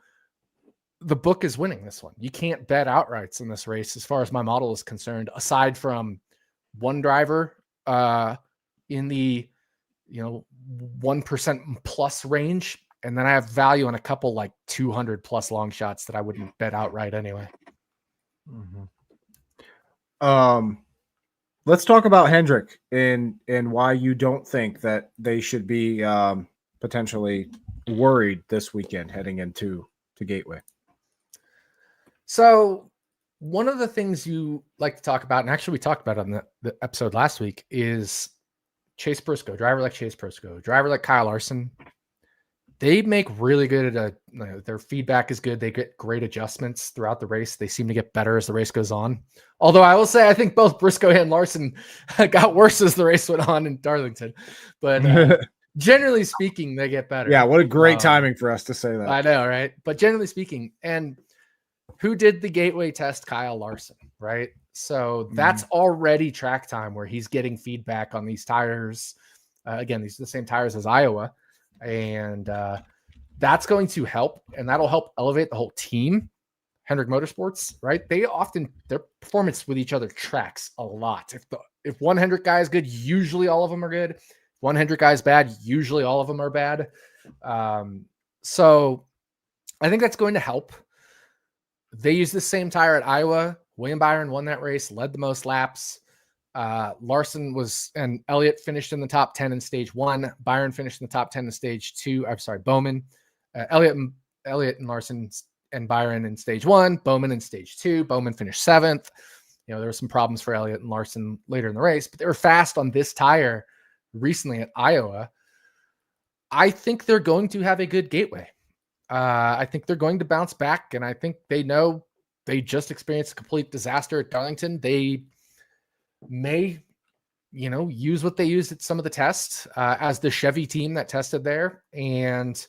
the book is winning this one. You can't bet outrights in this race as far as my model is concerned, aside from one driver in the 1% plus range. And then I have value on a couple like 200 plus long shots that I wouldn't bet outright anyway. Let's talk about Hendrick and why you don't think that they should be potentially worried this weekend heading into Gateway. So one of the things you like to talk about, and actually we talked about it on the episode last week, is Chase Briscoe, driver like Chase Briscoe, driver like Kyle Larson. They make really good their feedback is good. They get great adjustments throughout the race. They seem to get better as the race goes on. Although I will say, I think both Briscoe and Larson got worse as the race went on in Darlington, but generally speaking, they get better. Yeah. What a great timing for us to say that. I know, right? But generally speaking, and who did the Gateway test? Kyle Larson, right? So that's already track time where he's getting feedback on these tires. Again, these are the same tires as Iowa. And that's going to help, and that'll help elevate the whole team. Hendrick Motorsports, right? Their performance with each other tracks a lot. If one Hendrick guy is good, usually all of them are good. If one Hendrick guy is bad, usually all of them are bad. So I think that's going to help. They used the same tire at Iowa. William Byron won that race, led the most laps. Larson and Elliott finished in the top 10 in stage 1. Byron finished in the top 10 in stage 2. I'm sorry, Bowman. Elliott and Larson and Byron in stage 1. Bowman in stage 2. Bowman finished 7th. There were some problems for Elliott and Larson later in the race, but they were fast on this tire recently at Iowa. I think they're going to have a good Gateway. I think they're going to bounce back, and I think they know they just experienced a complete disaster at Darlington. They may, use what they used at some of the tests as the Chevy team that tested there. And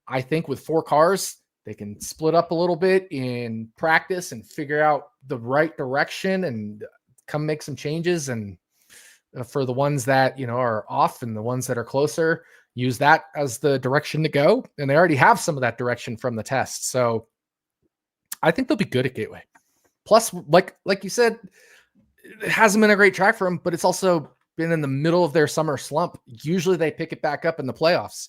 I think with 4 cars, they can split up a little bit in practice and figure out the right direction and come make some changes. And for the ones that, are off and the ones that are closer, use that as the direction to go. And they already have some of that direction from the test. So I think they'll be good at Gateway. Plus, like you said, it hasn't been a great track for them, but it's also been in the middle of their summer slump. Usually they pick it back up in the playoffs.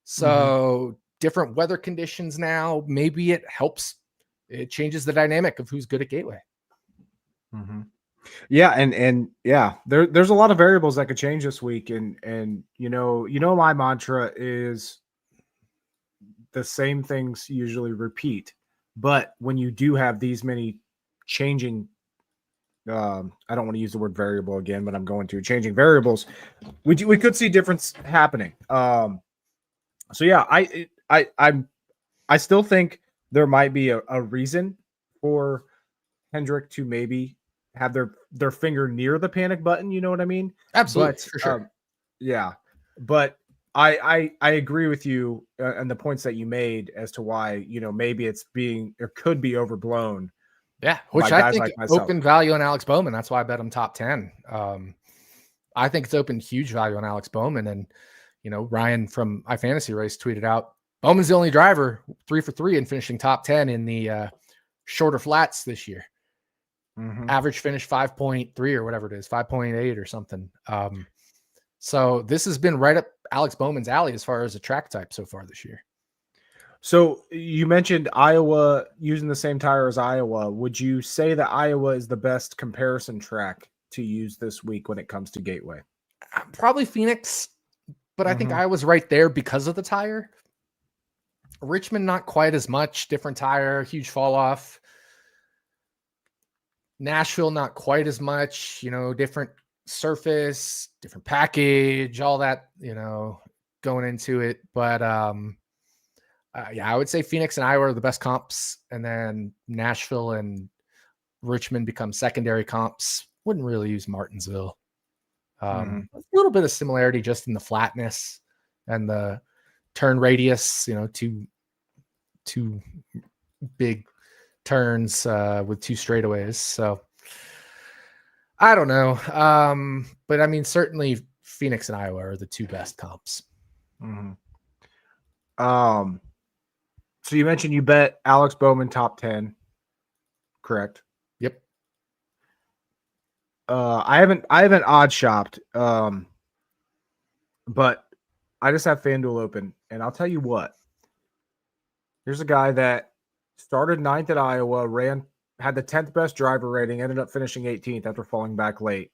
So different weather conditions now, maybe it helps. It changes the dynamic of who's good at Gateway. Yeah. And yeah, there's a lot of variables that could change this week. And my mantra is the same things usually repeat, but when you do have these many changing, I don't want to use the word variable again, but I'm going to changing variables. We could see difference happening. So yeah, I still think there might be a reason for Hendrick to maybe have their finger near the panic button. You know what I mean? Absolutely, but, for sure. Yeah, but I agree with you and the points that you made as to why maybe it's could be overblown. Yeah, which I think open value on Alex Bowman. That's why I bet him top 10. I think it's open huge value on Alex Bowman. And, Ryan from iFantasy Race tweeted out, Bowman's the only driver 3 for 3 in finishing top 10 in the shorter flats this year. Average finish 5.3 or whatever it is, 5.8 or something. So this has been right up Alex Bowman's alley as far as a track type so far this year. So you mentioned Iowa using the same tire as Iowa. Would you say that Iowa is the best comparison track to use this week when it comes to Gateway? Probably Phoenix, but I think I was right there because of the tire. Richmond, not quite as much. Different tire, huge fall off. Nashville, not quite as much. Different surface, different package, all that, going into it. But I would say Phoenix and Iowa are the best comps, and then Nashville and Richmond become secondary comps. Wouldn't really use Martinsville. A little bit of similarity just in the flatness and the turn radius, two big turns with two straightaways. So I don't know. But I mean, certainly Phoenix and Iowa are the two best comps. So you mentioned you bet Alex Bowman top 10, correct? Yep. I haven't odd shopped, but I just have FanDuel open, and I'll tell you what. Here's a guy that started 9th at Iowa, had the 10th best driver rating, ended up finishing 18th after falling back late.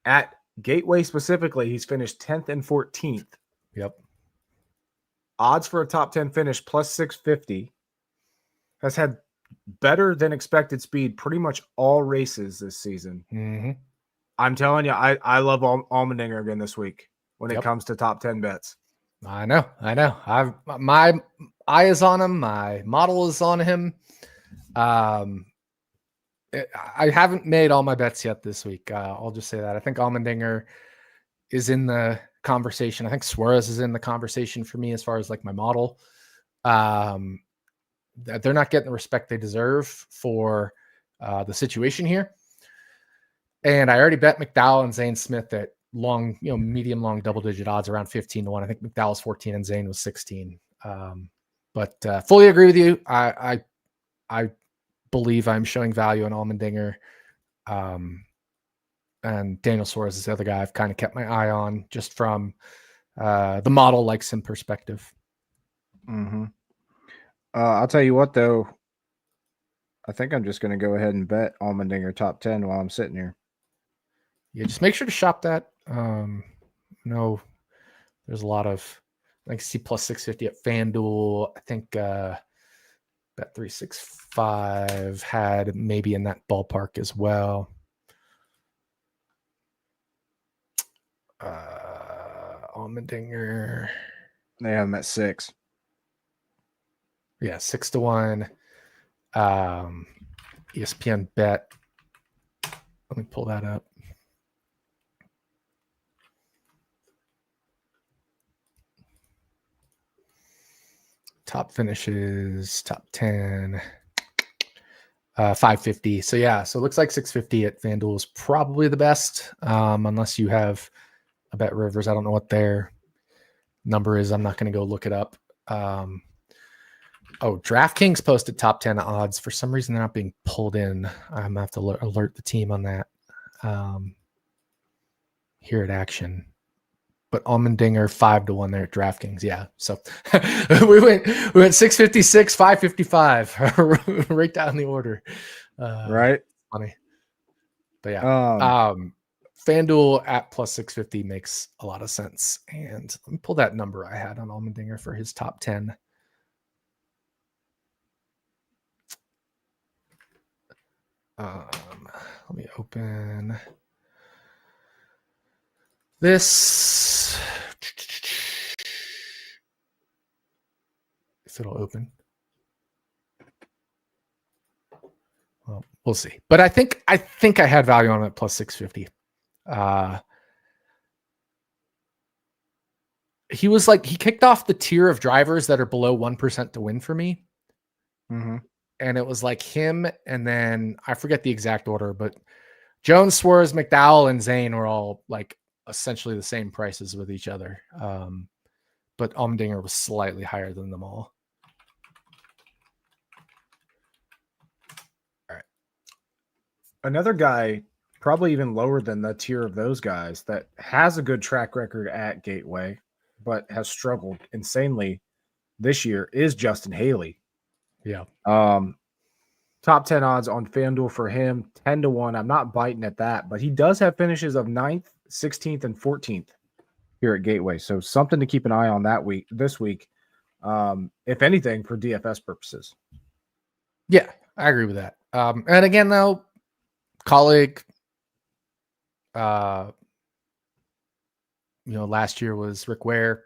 At Gateway specifically, he's finished 10th and 14th. Yep. Odds for a top 10 finish plus 650. Has had better than expected speed pretty much all races this season. I'm telling you, I love Allmendinger again this week when it comes to top 10 bets. I know. My eye is on him. My model is on him. I haven't made all my bets yet this week. I'll just say that. I think Allmendinger is in the conversation. I think Suarez is in the conversation for me as far as like my model. They're not getting the respect they deserve for the situation here. And I already bet McDowell and Zane Smith at long, medium long double-digit odds around 15-1. I think McDowell's 14 and Zane was 16. But fully agree with you. I believe I'm showing value on Allmendinger. And Daniel Suarez is the other guy I've kind of kept my eye on just from the model like sim perspective. I'll tell you what, though. I think I'm just going to go ahead and bet Allmendinger top 10 while I'm sitting here. Yeah, just make sure to shop that. No, there's a lot of, I see plus 650 at FanDuel. I think Bet365 had maybe in that ballpark as well. Allmendinger. They have him at 6. Yeah, 6-1. ESPN bet. Let me pull that up. Top finishes, top 10, 550. So yeah, so it looks like 650 at FanDuel is probably the best, unless you have a Bet Rivers. I don't know what their number is. I'm not going to go look it up. DraftKings posted top 10 odds. For some reason, they're not being pulled in. I'm going to have to alert the team on that here at Action. But Allmendinger 5-1 there at DraftKings. Yeah. So we went 656, 555 right down the order. Right. Funny. But yeah. FanDuel at plus 650 makes a lot of sense. And let me pull that number I had on Allmendinger for his top 10. Let me open this. If it'll open. Well, we'll see. But I think I had value on it plus 650. He was like, he kicked off the tier of drivers that are below 1% to win for me. And it was like him, and then I forget the exact order, but Jones, Suarez, McDowell, and Zane were all like essentially the same prices with each other. But Allmendinger was slightly higher than them all. All right. Another guy, probably even lower than the tier of those guys, that has a good track record at Gateway, but has struggled insanely, this year is Justin Haley. Yeah. Top 10 odds on FanDuel for him, 10-1. I'm not biting at that, but he does have finishes of 9th, 16th, and 14th here at Gateway. So something to keep an eye on this week, if anything, for DFS purposes. Yeah, I agree with that. And again, though, colleague, last year was Rick Ware.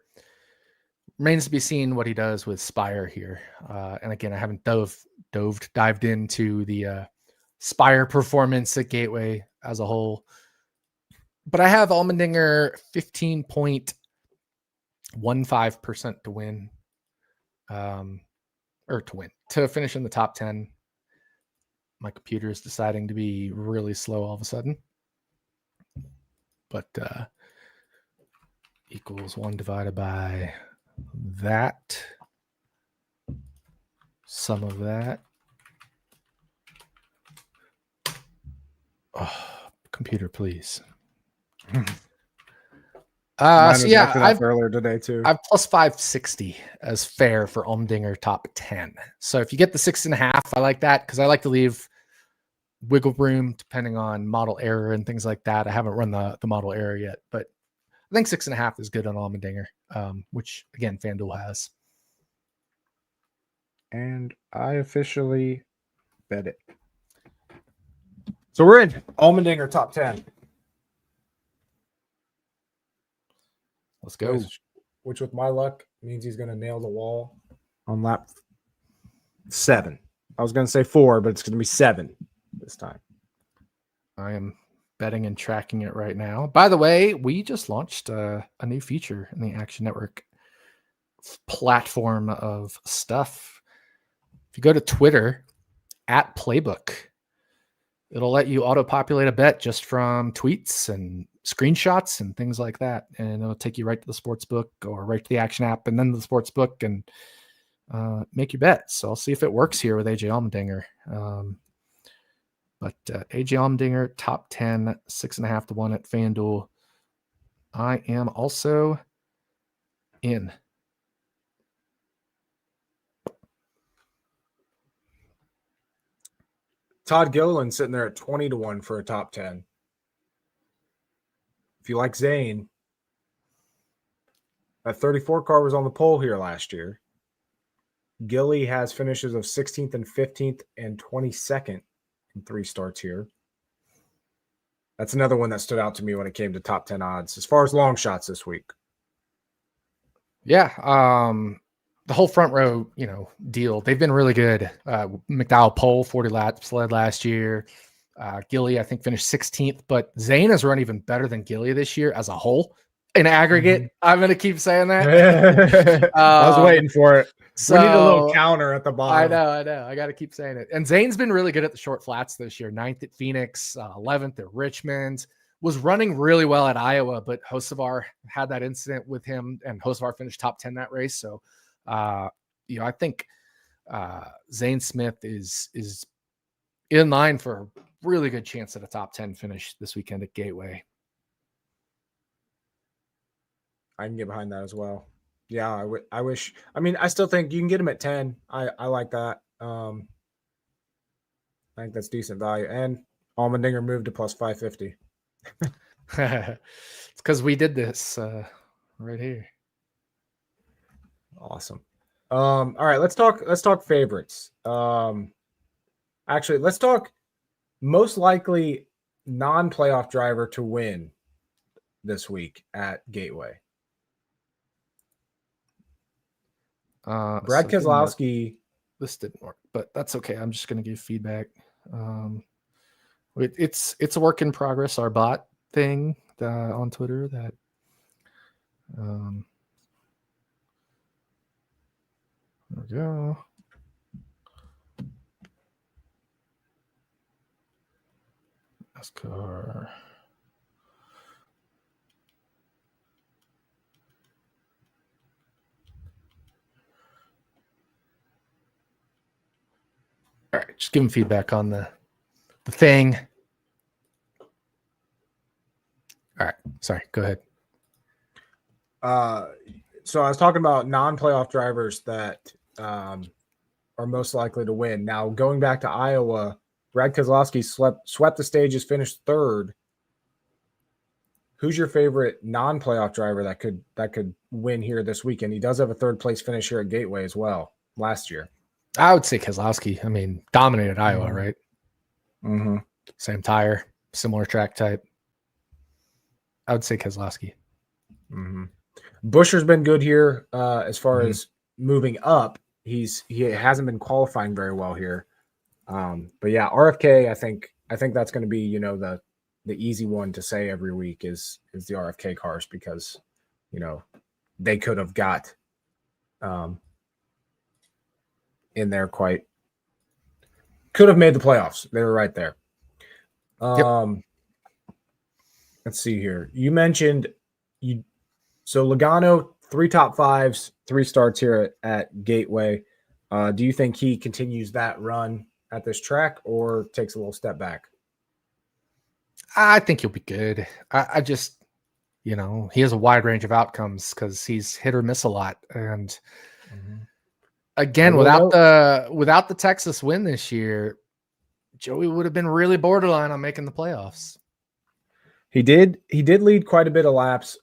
Remains to be seen what he does with Spire here. And again, I haven't dived into the Spire performance at Gateway as a whole. But I have Allmendinger 15.15% to win. To finish in the top 10. My computer is deciding to be really slow all of a sudden. But equals 1 divided by that. Sum of that. Oh, computer, please. I've earlier today too. I've plus 560 as fair for Allmendinger top 10. So if you get the 6.5, I like that because I like to leave wiggle room depending on model error and things like that. I haven't run the model error yet, but I think 6.5 is good on Allmendinger, which again FanDuel has. And I officially bet it. So we're in Allmendinger top 10. Let's go. Which with my luck means he's going to nail the wall on lap 7. I was going to say 4, but it's going to be 7 this time. I am betting and tracking it right now. By the way, we just launched a new feature in the Action Network platform of stuff. If you go to Twitter @Playbook, it'll let you auto-populate a bet just from tweets and screenshots and things like that. And it'll take you right to the sports book or right to the Action app and then the sports book and make your bet. So I'll see if it works here with AJ Allmendinger. But AJ Allmendinger, top 10, 6.5 to 1 at FanDuel. I am also in. Todd Gilliland sitting there at 20-1 for a top 10. If you like Zane, that 34 car was on the pole here last year. Gilly has finishes of 16th and 15th and 22nd in 3 starts here. That's another one that stood out to me when it came to top 10 odds as far as long shots this week. Yeah. The whole front row, deal, they've been really good. McDowell pole 40 laps led last year. Gilly, I think, finished 16th, but Zane has run even better than Gilly this year as a whole in aggregate. Mm-hmm. I'm going to keep saying that. I was waiting for it. So, we need a little counter at the bottom. I know. I got to keep saying it. And Zane's been really good at the short flats this year. 9th at Phoenix, 11th at Richmond. Was running really well at Iowa, but Hocevar had that incident with him, and Hocevar finished top 10 that race. So, I think Zane Smith is in line for a really good chance at a top 10 finish this weekend at Gateway. I can get behind that as well. Yeah, I wish. I mean, I still think you can get him at 10. I like that. I think that's decent value. And Allmendinger moved to plus 550. It's because we did this right here. Awesome. All right, let's talk favorites. Actually, let's talk most likely non-playoff driver to win this week at Gateway. Brad Keselowski. This didn't work, but that's okay. I'm just going to give feedback. It's a work in progress. Our bot thing on Twitter that there we go. NASCAR. All right, just give him feedback on the thing. All right, sorry, go ahead. So I was talking about non-playoff drivers that are most likely to win. Now, going back to Iowa, Brad Keselowski swept the stages, finished third. Who's your favorite non-playoff driver that could win here this weekend? He does have a third place finish here at Gateway as well last year. I would say Keselowski. I mean, dominated Iowa, right? Mm-hmm. Same tire, similar track type. I would say Keselowski. Mm-hmm. Buscher's been good here as far as moving up. He hasn't been qualifying very well here. But yeah, RFK, I think that's going to be, you know, the easy one to say every week is the RFK cars, because, you know, they could have got in there could have made the playoffs. They were right there. Let's see here. You mentioned so Logano, 3 top 5s, 3 starts here at Gateway. Do you think he continues that run at this track or takes a little step back? I think he'll be good. I just, you know, he has a wide range of outcomes because he's hit or miss a lot. And again, without the Texas win this year, Joey would have been really borderline on making the playoffs. He did lead quite a bit of laps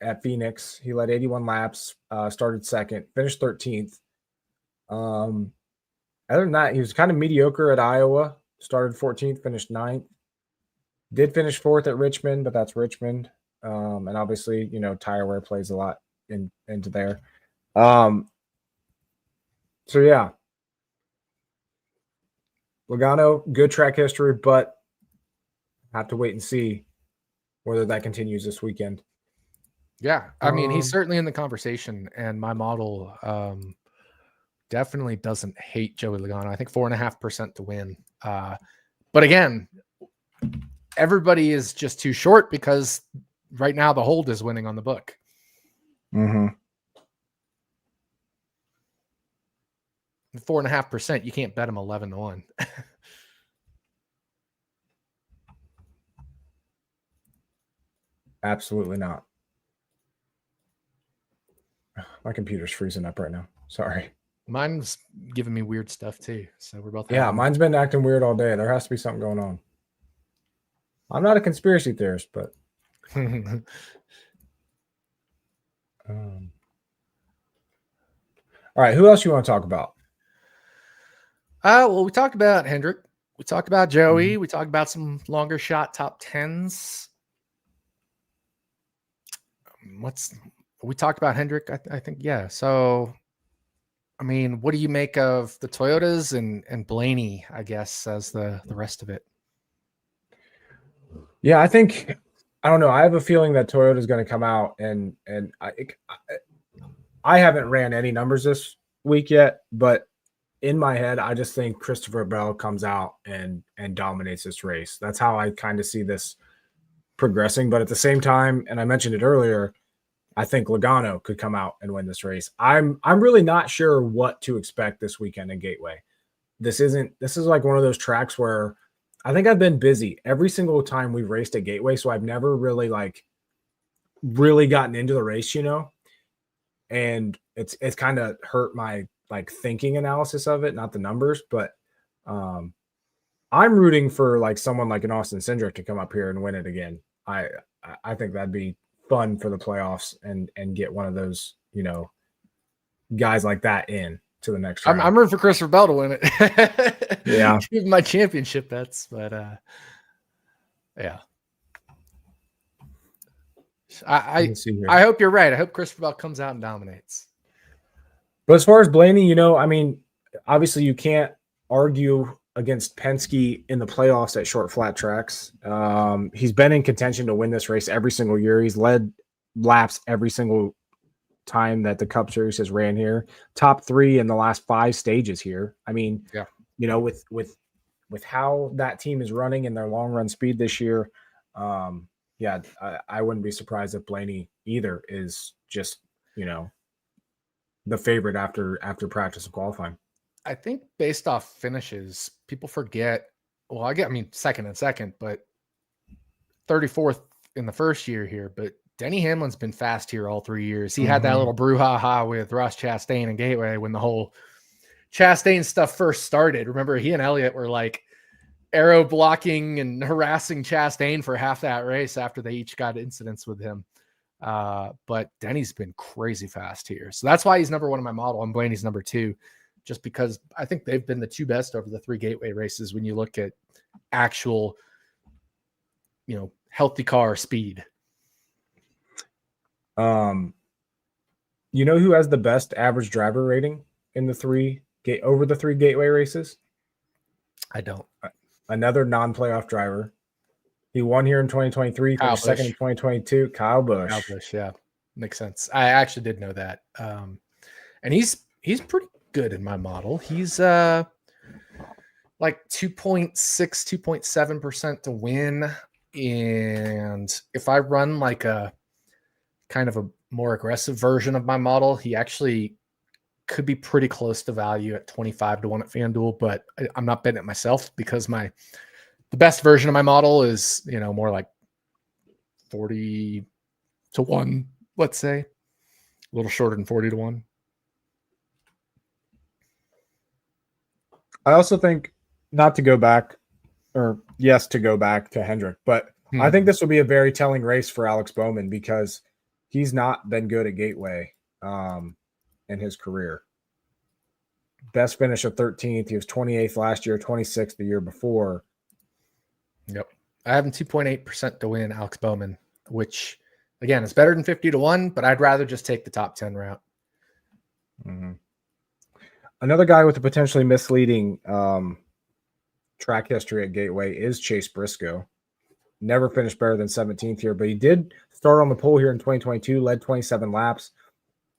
at Phoenix. He led 81 laps, started second, finished 13th. Other than that, he was kind of mediocre at Iowa, started 14th, finished 9th. Did finish 4th at Richmond, but that's Richmond. And obviously, you know, tire wear plays a lot into there. So yeah. Logano, good track history, but have to wait and see whether that continues this weekend. Yeah. I mean, he's certainly in the conversation, and my model definitely doesn't hate Joey Logano. I think 4.5% to win. But again, everybody is just too short because right now the hold is winning on the book. Mm-hmm. 4.5%. You can't bet him 11-1. Absolutely not. My computer's freezing up right now. Sorry. Mine's giving me weird stuff too. So we're both. Yeah, mine's been acting weird all day. There has to be something going on. I'm not a conspiracy theorist, but all right, who else you want to talk about? Well, we talked about Hendrick. We talked about Joey. We talked about some longer shot top 10s. We talked about Hendrick? I think, yeah. So, I mean, what do you make of the Toyotas and Blaney, I guess, as the rest of it? Yeah, I don't know. I have a feeling that Toyota's going to come out and I haven't ran any numbers this week yet, but in my head, I just think Christopher Bell comes out and dominates this race. That's how I kind of see this progressing. But at the same time, and I mentioned it earlier, I think Logano could come out and win this race. I'm really not sure what to expect this weekend in Gateway. This is like one of those tracks where I think I've been busy every single time we've raced at Gateway, so I've never really gotten into the race, you know. And it's kind of hurt my thinking analysis of it, not the numbers, but I'm rooting for someone like an Austin Cindric to come up here and win it again. I think that'd be fun for the playoffs and get one of those, you know, guys like that in to the next round. I'm rooting for Christopher Bell to win it. Yeah. Give my championship bets, but yeah. I hope you're right. I hope Christopher Bell comes out and dominates. But as far as Blaney, you know, I mean, obviously you can't argue against Penske in the playoffs at short flat tracks. He's been in contention to win this race every single year. He's led laps every single time that the Cup Series has ran here. Top 3 in the last 5 stages here. I mean, yeah, you know, with how that team is running and their long run speed this year, yeah, I wouldn't be surprised if Blaney either is just, you know, the favorite after practice and qualifying. I think based off finishes, people forget. Well, second and second, but 34th in the first year here. But Denny Hamlin's been fast here all 3 years. He had that little brouhaha with Ross Chastain and Gateway when the whole Chastain stuff first started. Remember, he and Elliott were like arrow blocking and harassing Chastain for half that race after they each got incidents with him. But Denny's been crazy fast here. So that's why he's number one in my model. And Blaney's number two, just because I think they've been the two best over the 3 Gateway races when you look at actual, healthy car speed. You know who has the best average driver rating in over the 3 Gateway races? I don't. Another non-playoff driver. He won here in 2023, finished second in 2022. Kyle Busch. Kyle Busch, yeah, makes sense. I actually did know that. And he's pretty good in my model. He's like 2.6, 2.7% to win. And if I run like a kind of a more aggressive version of my model, he actually could be pretty close to value at 25 to 1 at FanDuel, but I'm not betting it myself because the best version of my model is, more like 40 to 1, let's say, a little shorter than 40 to 1. I also think to go back to Hendrick, but I think this will be a very telling race for Alex Bowman because he's not been good at Gateway in his career. Best finish of 13th. He was 28th last year, 26th the year before. Yep. I have him 2.8% to win, Alex Bowman, which, again, is better than 50 to 1, but I'd rather just take the top 10 route. Mm-hmm. Another guy with a potentially misleading track history at Gateway is Chase Briscoe. Never finished better than 17th here, but he did start on the pole here in 2022, led 27 laps.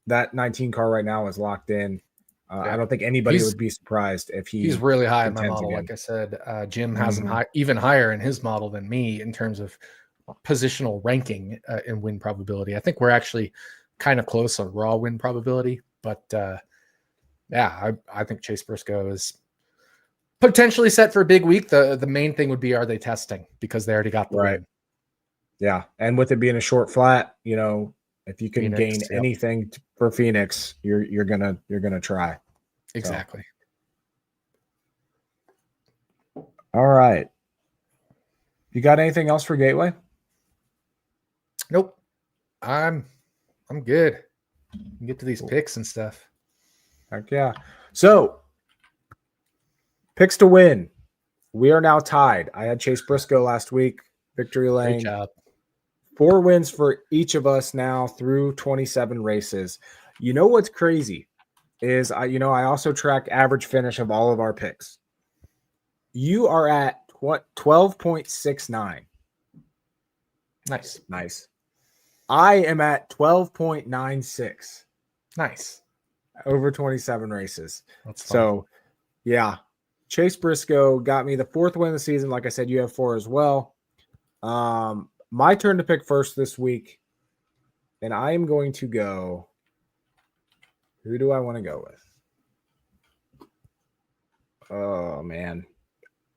That 19 car right now is locked in. I don't think anybody would be surprised if he's really high in my model. again. Like I said, Jim has him even higher in his model than me in terms of positional ranking and win probability. I think we're actually kind of close on raw win probability, but I think Chase Briscoe is potentially set for a big week. The main thing would be, are they testing? Because they already got the win. Yeah, and with it being a short flat, if you can gain anything for Phoenix, you're gonna try. Exactly. So. All right. You got anything else for Gateway? Nope. I'm good. Get to these picks and stuff. Heck yeah. So picks to win. We are now tied. I had Chase Briscoe last week. Victory lane. Great job. 4 wins for each of us now through 27 races. You know what's crazy is I also track average finish of all of our picks. You are at 12.69. Nice. I am at 12.96. Nice. Over 27 races. That's fun. So, yeah. Chase Briscoe got me the 4th win of the season. Like I said, you have 4 as well. My turn to pick first this week, and I am going to go. Who do I want to go with? Oh, man.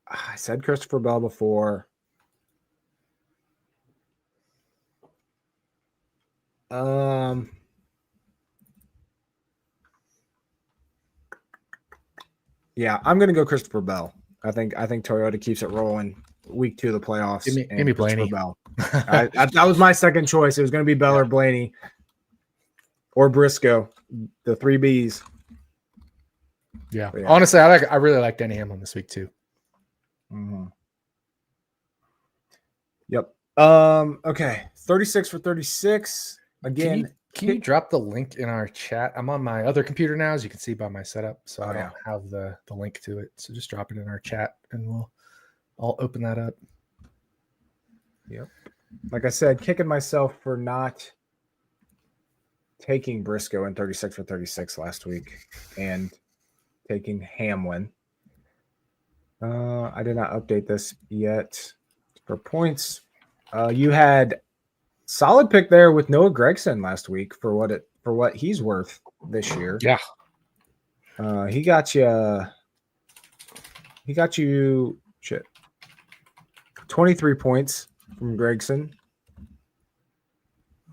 I said Christopher Bell before. Yeah, I'm going to go Christopher Bell. I think Toyota keeps it rolling. Week 2 of the playoffs. Give me Blaney. Bell. That was my second choice. It was going to be Bell or Blaney or Briscoe, the 3 Bs. Yeah. Honestly, I really like Denny Hamlin this week too. Mm-hmm. Yep. Okay. 36 for 36. Again, can you drop the link in our chat? I'm on my other computer now, as you can see by my setup, so I don't have the link to it. So just drop it in our chat, and I'll open that up. Yep. Like I said, kicking myself for not taking Briscoe in 36 for 36 last week and taking Hamlin. I did not update this yet for points. You had solid pick there with Noah Gragson last week for what he's worth this year. Yeah. He got you 23 points from Gragson.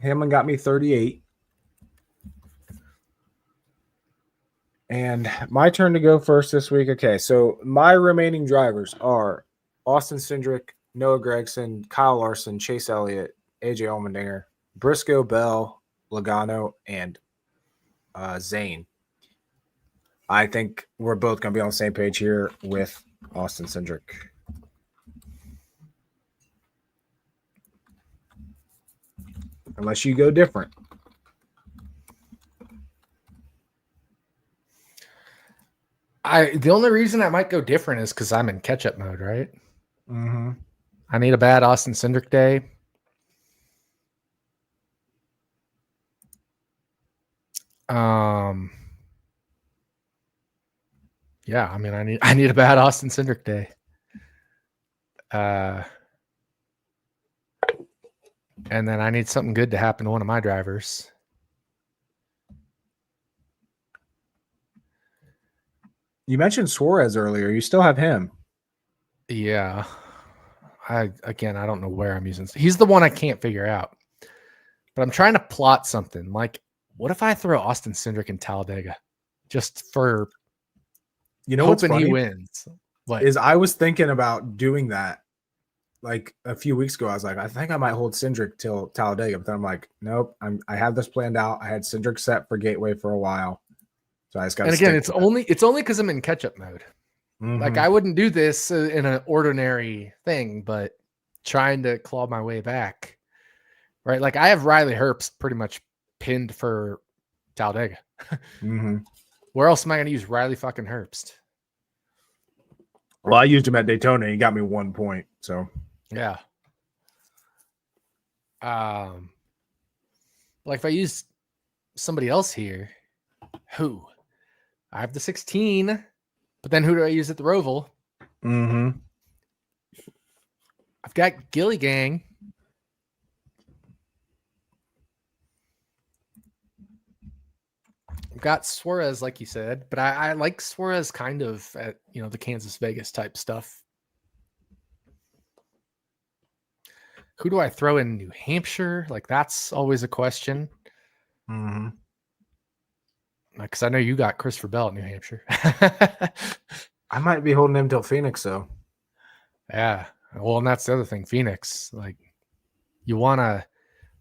Hamlin got me 38. And my turn to go first this week. Okay, so my remaining drivers are Austin Cindric, Noah Gragson, Kyle Larson, Chase Elliott, AJ Allmendinger, Briscoe, Bell, Logano, and Zane. I think we're both going to be on the same page here with Austin Cindric. Unless you go different. The only reason I might go different is because I'm in catch-up mode, right? Mm-hmm. I need a bad Austin Cindric day. Yeah, I mean, I need a bad Austin Cindric day. And then I need something good to happen to one of my drivers. You mentioned Suarez earlier. You still have him. Yeah. I don't know where I'm using. He's the one I can't figure out. But I'm trying to plot something. Like, what if I throw Austin Cindric in Talladega? Just for what's funny? He wins. What? I was thinking about doing that like a few weeks ago. I was like, I think I might hold Cindric till Talladega, but then I'm like, nope. I have this planned out. I had Cindric set for Gateway for a while, so I just got. And again, it's only because I'm in catch-up mode. Mm-hmm. Like I wouldn't do this in an ordinary thing, but trying to claw my way back, right? Like I have Riley Herbst pretty much pinned for Talladega. Mm-hmm. Where else am I going to use Riley fucking Herbst? Well, I used him at Daytona. He got me 1 point. So yeah. Like if I use somebody else here, who? I have the 16, but then who do I use at the Roval? Mm-hmm. I've got Gilly Gang. I've got Suarez, like you said, but I like Suarez kind of at the Kansas Vegas type stuff. Who do I throw in New Hampshire? Like that's always a question. Mm-hmm. Because I know you got Christopher Bell at New Hampshire. I might be holding him till Phoenix, though. Yeah. Well, and that's the other thing. Phoenix, like you want a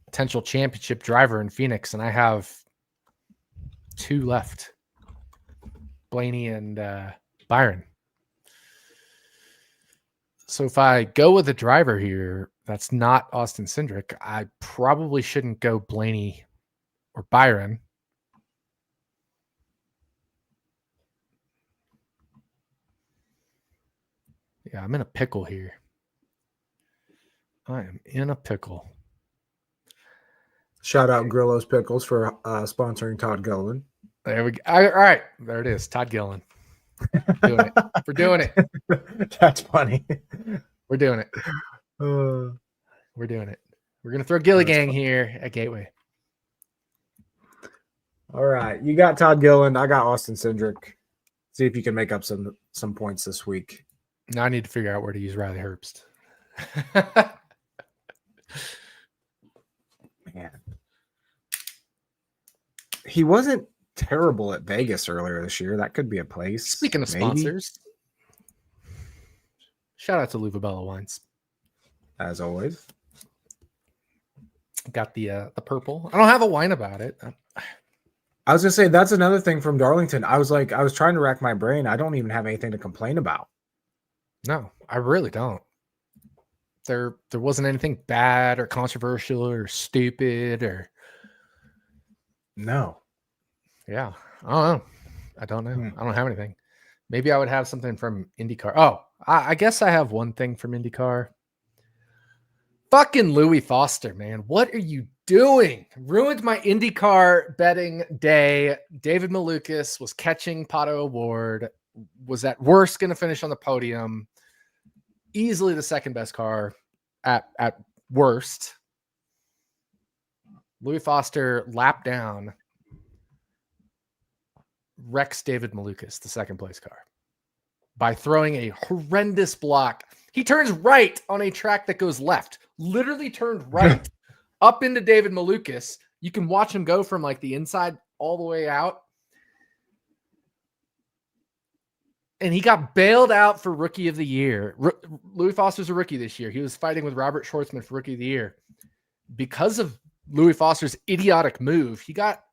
potential championship driver in Phoenix, and I have 2 left, Blaney and Byron. So if I go with a driver here that's not Austin Cindric, I probably shouldn't go Blaney or Byron. Yeah, I'm in a pickle here. I am in a pickle. Shout out Grillo's Pickles for sponsoring Todd Gillen. There we go. All right. There it is. Todd Gillen. Doing it. We're doing it. That's funny. We're doing it. We're doing it. We're going to throw Gilly Gang here at Gateway. All right. You got Todd Gillen. I got Austin Cindric. See if you can make up some points this week. Now I need to figure out where to use Riley Herbst. Man. He wasn't terrible at Vegas earlier this year. That could be a place. Speaking of sponsors, shout out to Luvabella Wines. As always. Got the purple. I don't have a wine about it. I was gonna say that's another thing from Darlington. I was trying to rack my brain. I don't even have anything to complain about. No, I really don't. There wasn't anything bad or controversial or stupid or no. Yeah. I don't know. I don't have anything. Maybe I would have something from IndyCar. Oh, I guess I have one thing from IndyCar. Fucking Louis Foster, man. What are you doing? Ruined my IndyCar betting day. David Malukas was catching Pato Award. Was at worst going to finish on the podium. Easily the second best car at worst. Louis Foster lapped down. Wrecks David Malukas, the second place car, by throwing a horrendous block. He turns right on a track that goes left. Literally turned right up into David Malukas. You can watch him go from like the inside all the way out. And he got bailed out for Rookie of the Year. Louis Foster's a rookie this year. He was fighting with Robert Schwartzman for Rookie of the Year. Because of Louis Foster's idiotic move, he got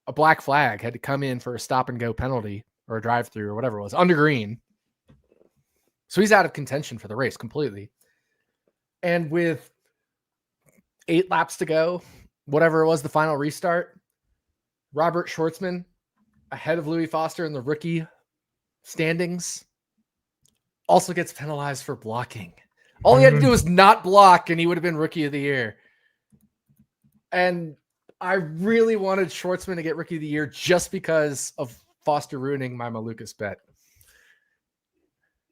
a black flag, had to come in for a stop-and-go penalty or a drive-through or whatever it was, under green. So he's out of contention for the race completely. And with 8 laps to go, whatever it was, the final restart, Robert Schwartzman ahead of Louis Foster in the rookie standings also gets penalized for blocking. All he had to do was not block and he would have been Rookie of the Year. And I really wanted Schwartzman to get Rookie of the Year just because of Foster ruining my Malukas bet.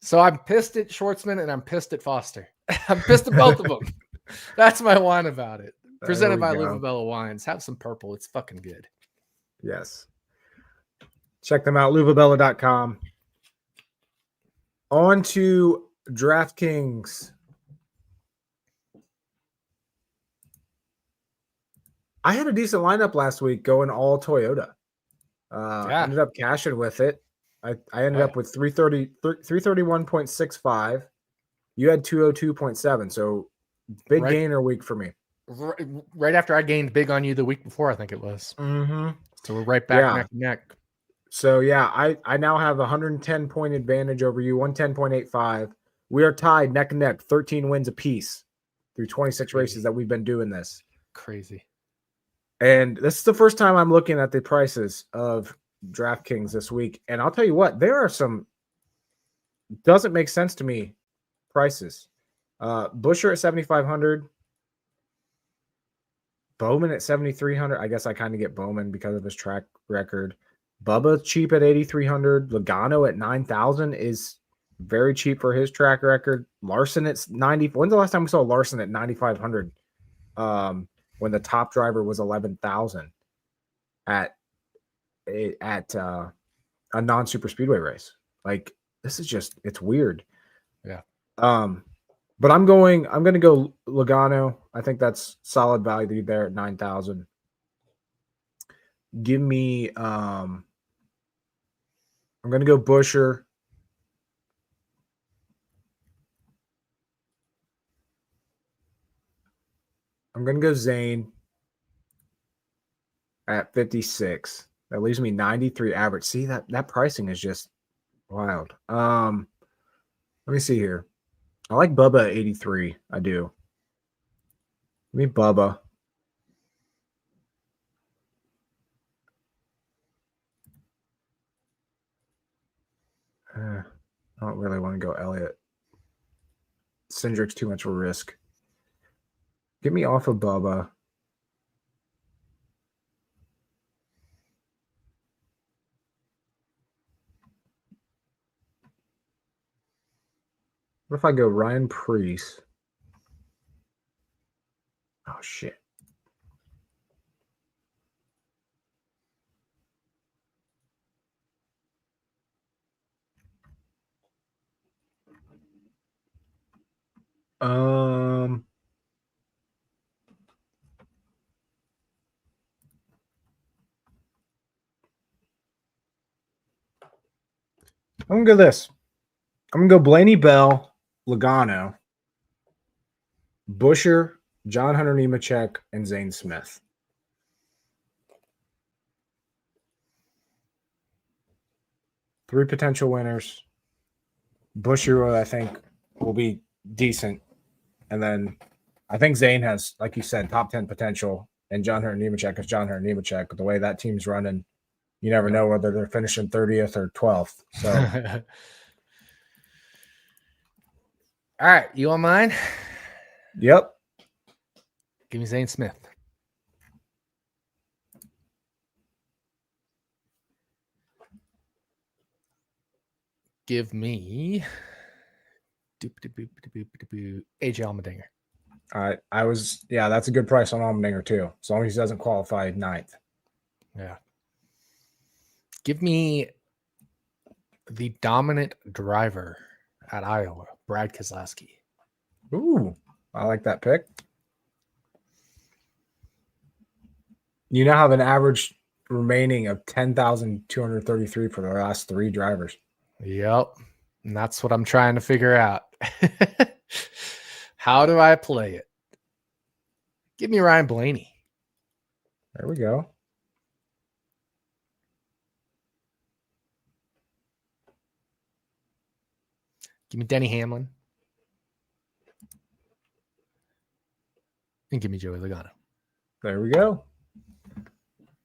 So I'm pissed at Schwartzman and I'm pissed at Foster. I'm pissed at both of them. That's my wine about it. Presented by Luvabella Wines. Have some purple. It's fucking good. Yes. Check them out, luvabella.com. On to DraftKings. I had a decent lineup last week going all Toyota. Ended up cashing with it. I ended up with 331.65. You had 202.7. So big gainer week for me. Right after I gained big on you the week before, I think it was. Mm-hmm. So we're right back neck to neck. So, yeah, I now have a 110-point advantage over you, 110.85. We are tied neck and neck, 13 wins apiece through 26 races that we've been doing this. Crazy. And this is the first time I'm looking at the prices of DraftKings this week. And I'll tell you what, there are some doesn't make sense to me prices. Buescher at 7,500. Bowman at 7,300. I guess I kind of get Bowman because of his track record. Bubba cheap at 8,300. Logano at 9,000 is very cheap for his track record. Larson at 90. When's the last time we saw Larson at 9,500? When the top driver was 11,000 at a non-super speedway race. Like, this is just, it's weird. Yeah. But I'm going to go Logano. I think that's solid value there at 9,000. Give me I'm going to go Buescher. I'm going to go Zane at 56. That leaves me 93 average. See, that pricing is just wild. Let me see here. I like Bubba at 83. I do. Give me Bubba. I don't really want to go Elliott. Cindric's too much of a risk. Get me off of Bubba. What if I go Ryan Preece? Oh, shit. I'm going to go this. I'm going to go Blaney Bell, Logano, Buescher, John Hunter Nemechek, and Zane Smith. Three potential winners. Buescher, I think, will be decent. And then I think Zane has, like you said, top 10 potential. And John Hunter Nemechek is John Hunter Nemechek. The way that team's running, you never know whether they're finishing 30th or 12th. So, all right, you on mine? Yep. Give me Zane Smith. Give me AJ Allmendinger. All right. That's a good price on Allmendinger too. As long as he doesn't qualify ninth. Yeah. Give me the dominant driver at Iowa, Brad Keselowski. Ooh, I like that pick. You now have an average remaining of 10,233 for the last 3 drivers. Yep. And that's what I'm trying to figure out. How do I play it? Give me Ryan Blaney. There we go. Give me Denny Hamlin. And give me Joey Logano. There we go.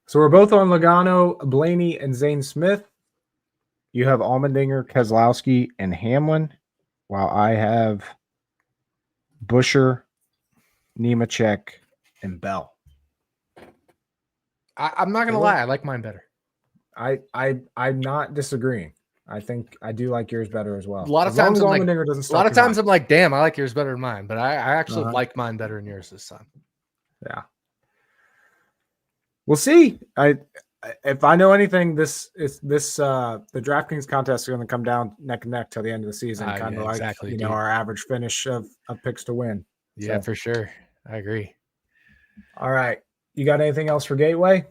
So we're both on Logano, Blaney, and Zane Smith. You have Allmendinger, Keselowski, and Hamlin, while I have Buescher, Nemechek, and Bell. I'm not gonna lie, I like mine better. I'm not disagreeing. I think I do like yours better as well. A lot of times, I'm like, damn, I like yours better than mine, but I actually like mine better than yours this time. Yeah. We'll see. If I know anything, the DraftKings contest is going to come down neck and neck till the end of the season, kind of like exactly, our average finish of picks to win. Yeah, for sure. I agree. All right. You got anything else for Gateway?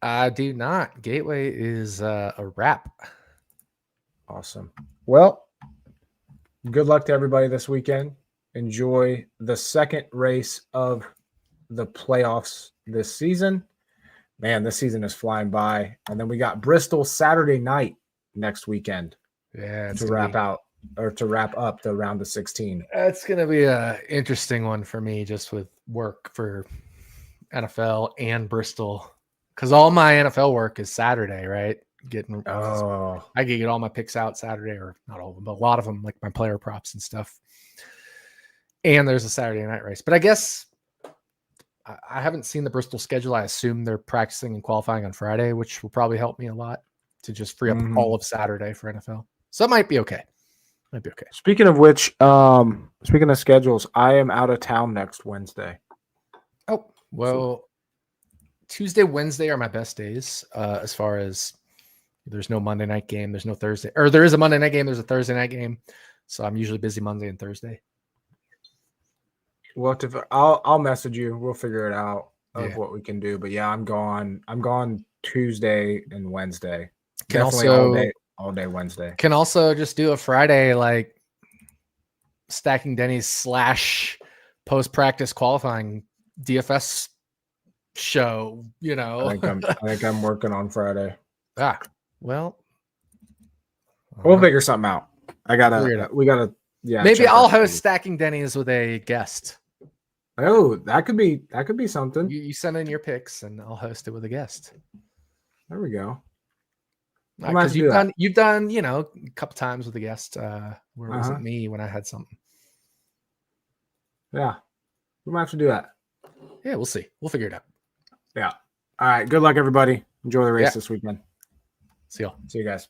I do not. Gateway is a wrap. Awesome. Well, good luck to everybody this weekend. Enjoy the second race of the playoffs this season. Man, this season is flying by. And then we got Bristol Saturday night next weekend. Yeah, to wrap up the round of 16. That's going to be an interesting one for me, just with work for NFL and Bristol, because all my NFL work is Saturday, right? I can get all my picks out Saturday, or not all of them, but a lot of them, like my player props and stuff. And there's a Saturday night race, but I guess I haven't seen the Bristol schedule. I assume they're practicing and qualifying on Friday, which will probably help me a lot to just free up all of Saturday for NFL. So it might be okay. Speaking of which, speaking of schedules, I am out of town next Wednesday. Oh, well, Tuesday, Wednesday are my best days as far as there's no Monday night game. There's no Thursday, or there is a Monday night game. There's a Thursday night game. So I'm usually busy Monday and Thursday. Well, I'll message you. We'll figure it out of what we can do. But yeah, I'm gone Tuesday and Wednesday. All day Wednesday. Can also just do a Friday, like stacking Dennys / post-practice qualifying DFS show, I think I'm working on Friday. Well, we'll figure something out. Maybe I'll host stacking Dennys with a guest. Oh, that could be something. You send in your picks and I'll host it with a guest. There we go. Because you've done a couple times with a guest where it wasn't me when I had something. Yeah, we might have to do that. Yeah, we'll see. We'll figure it out. Yeah. All right. Good luck, everybody. Enjoy the race this weekend. See y'all. See you guys.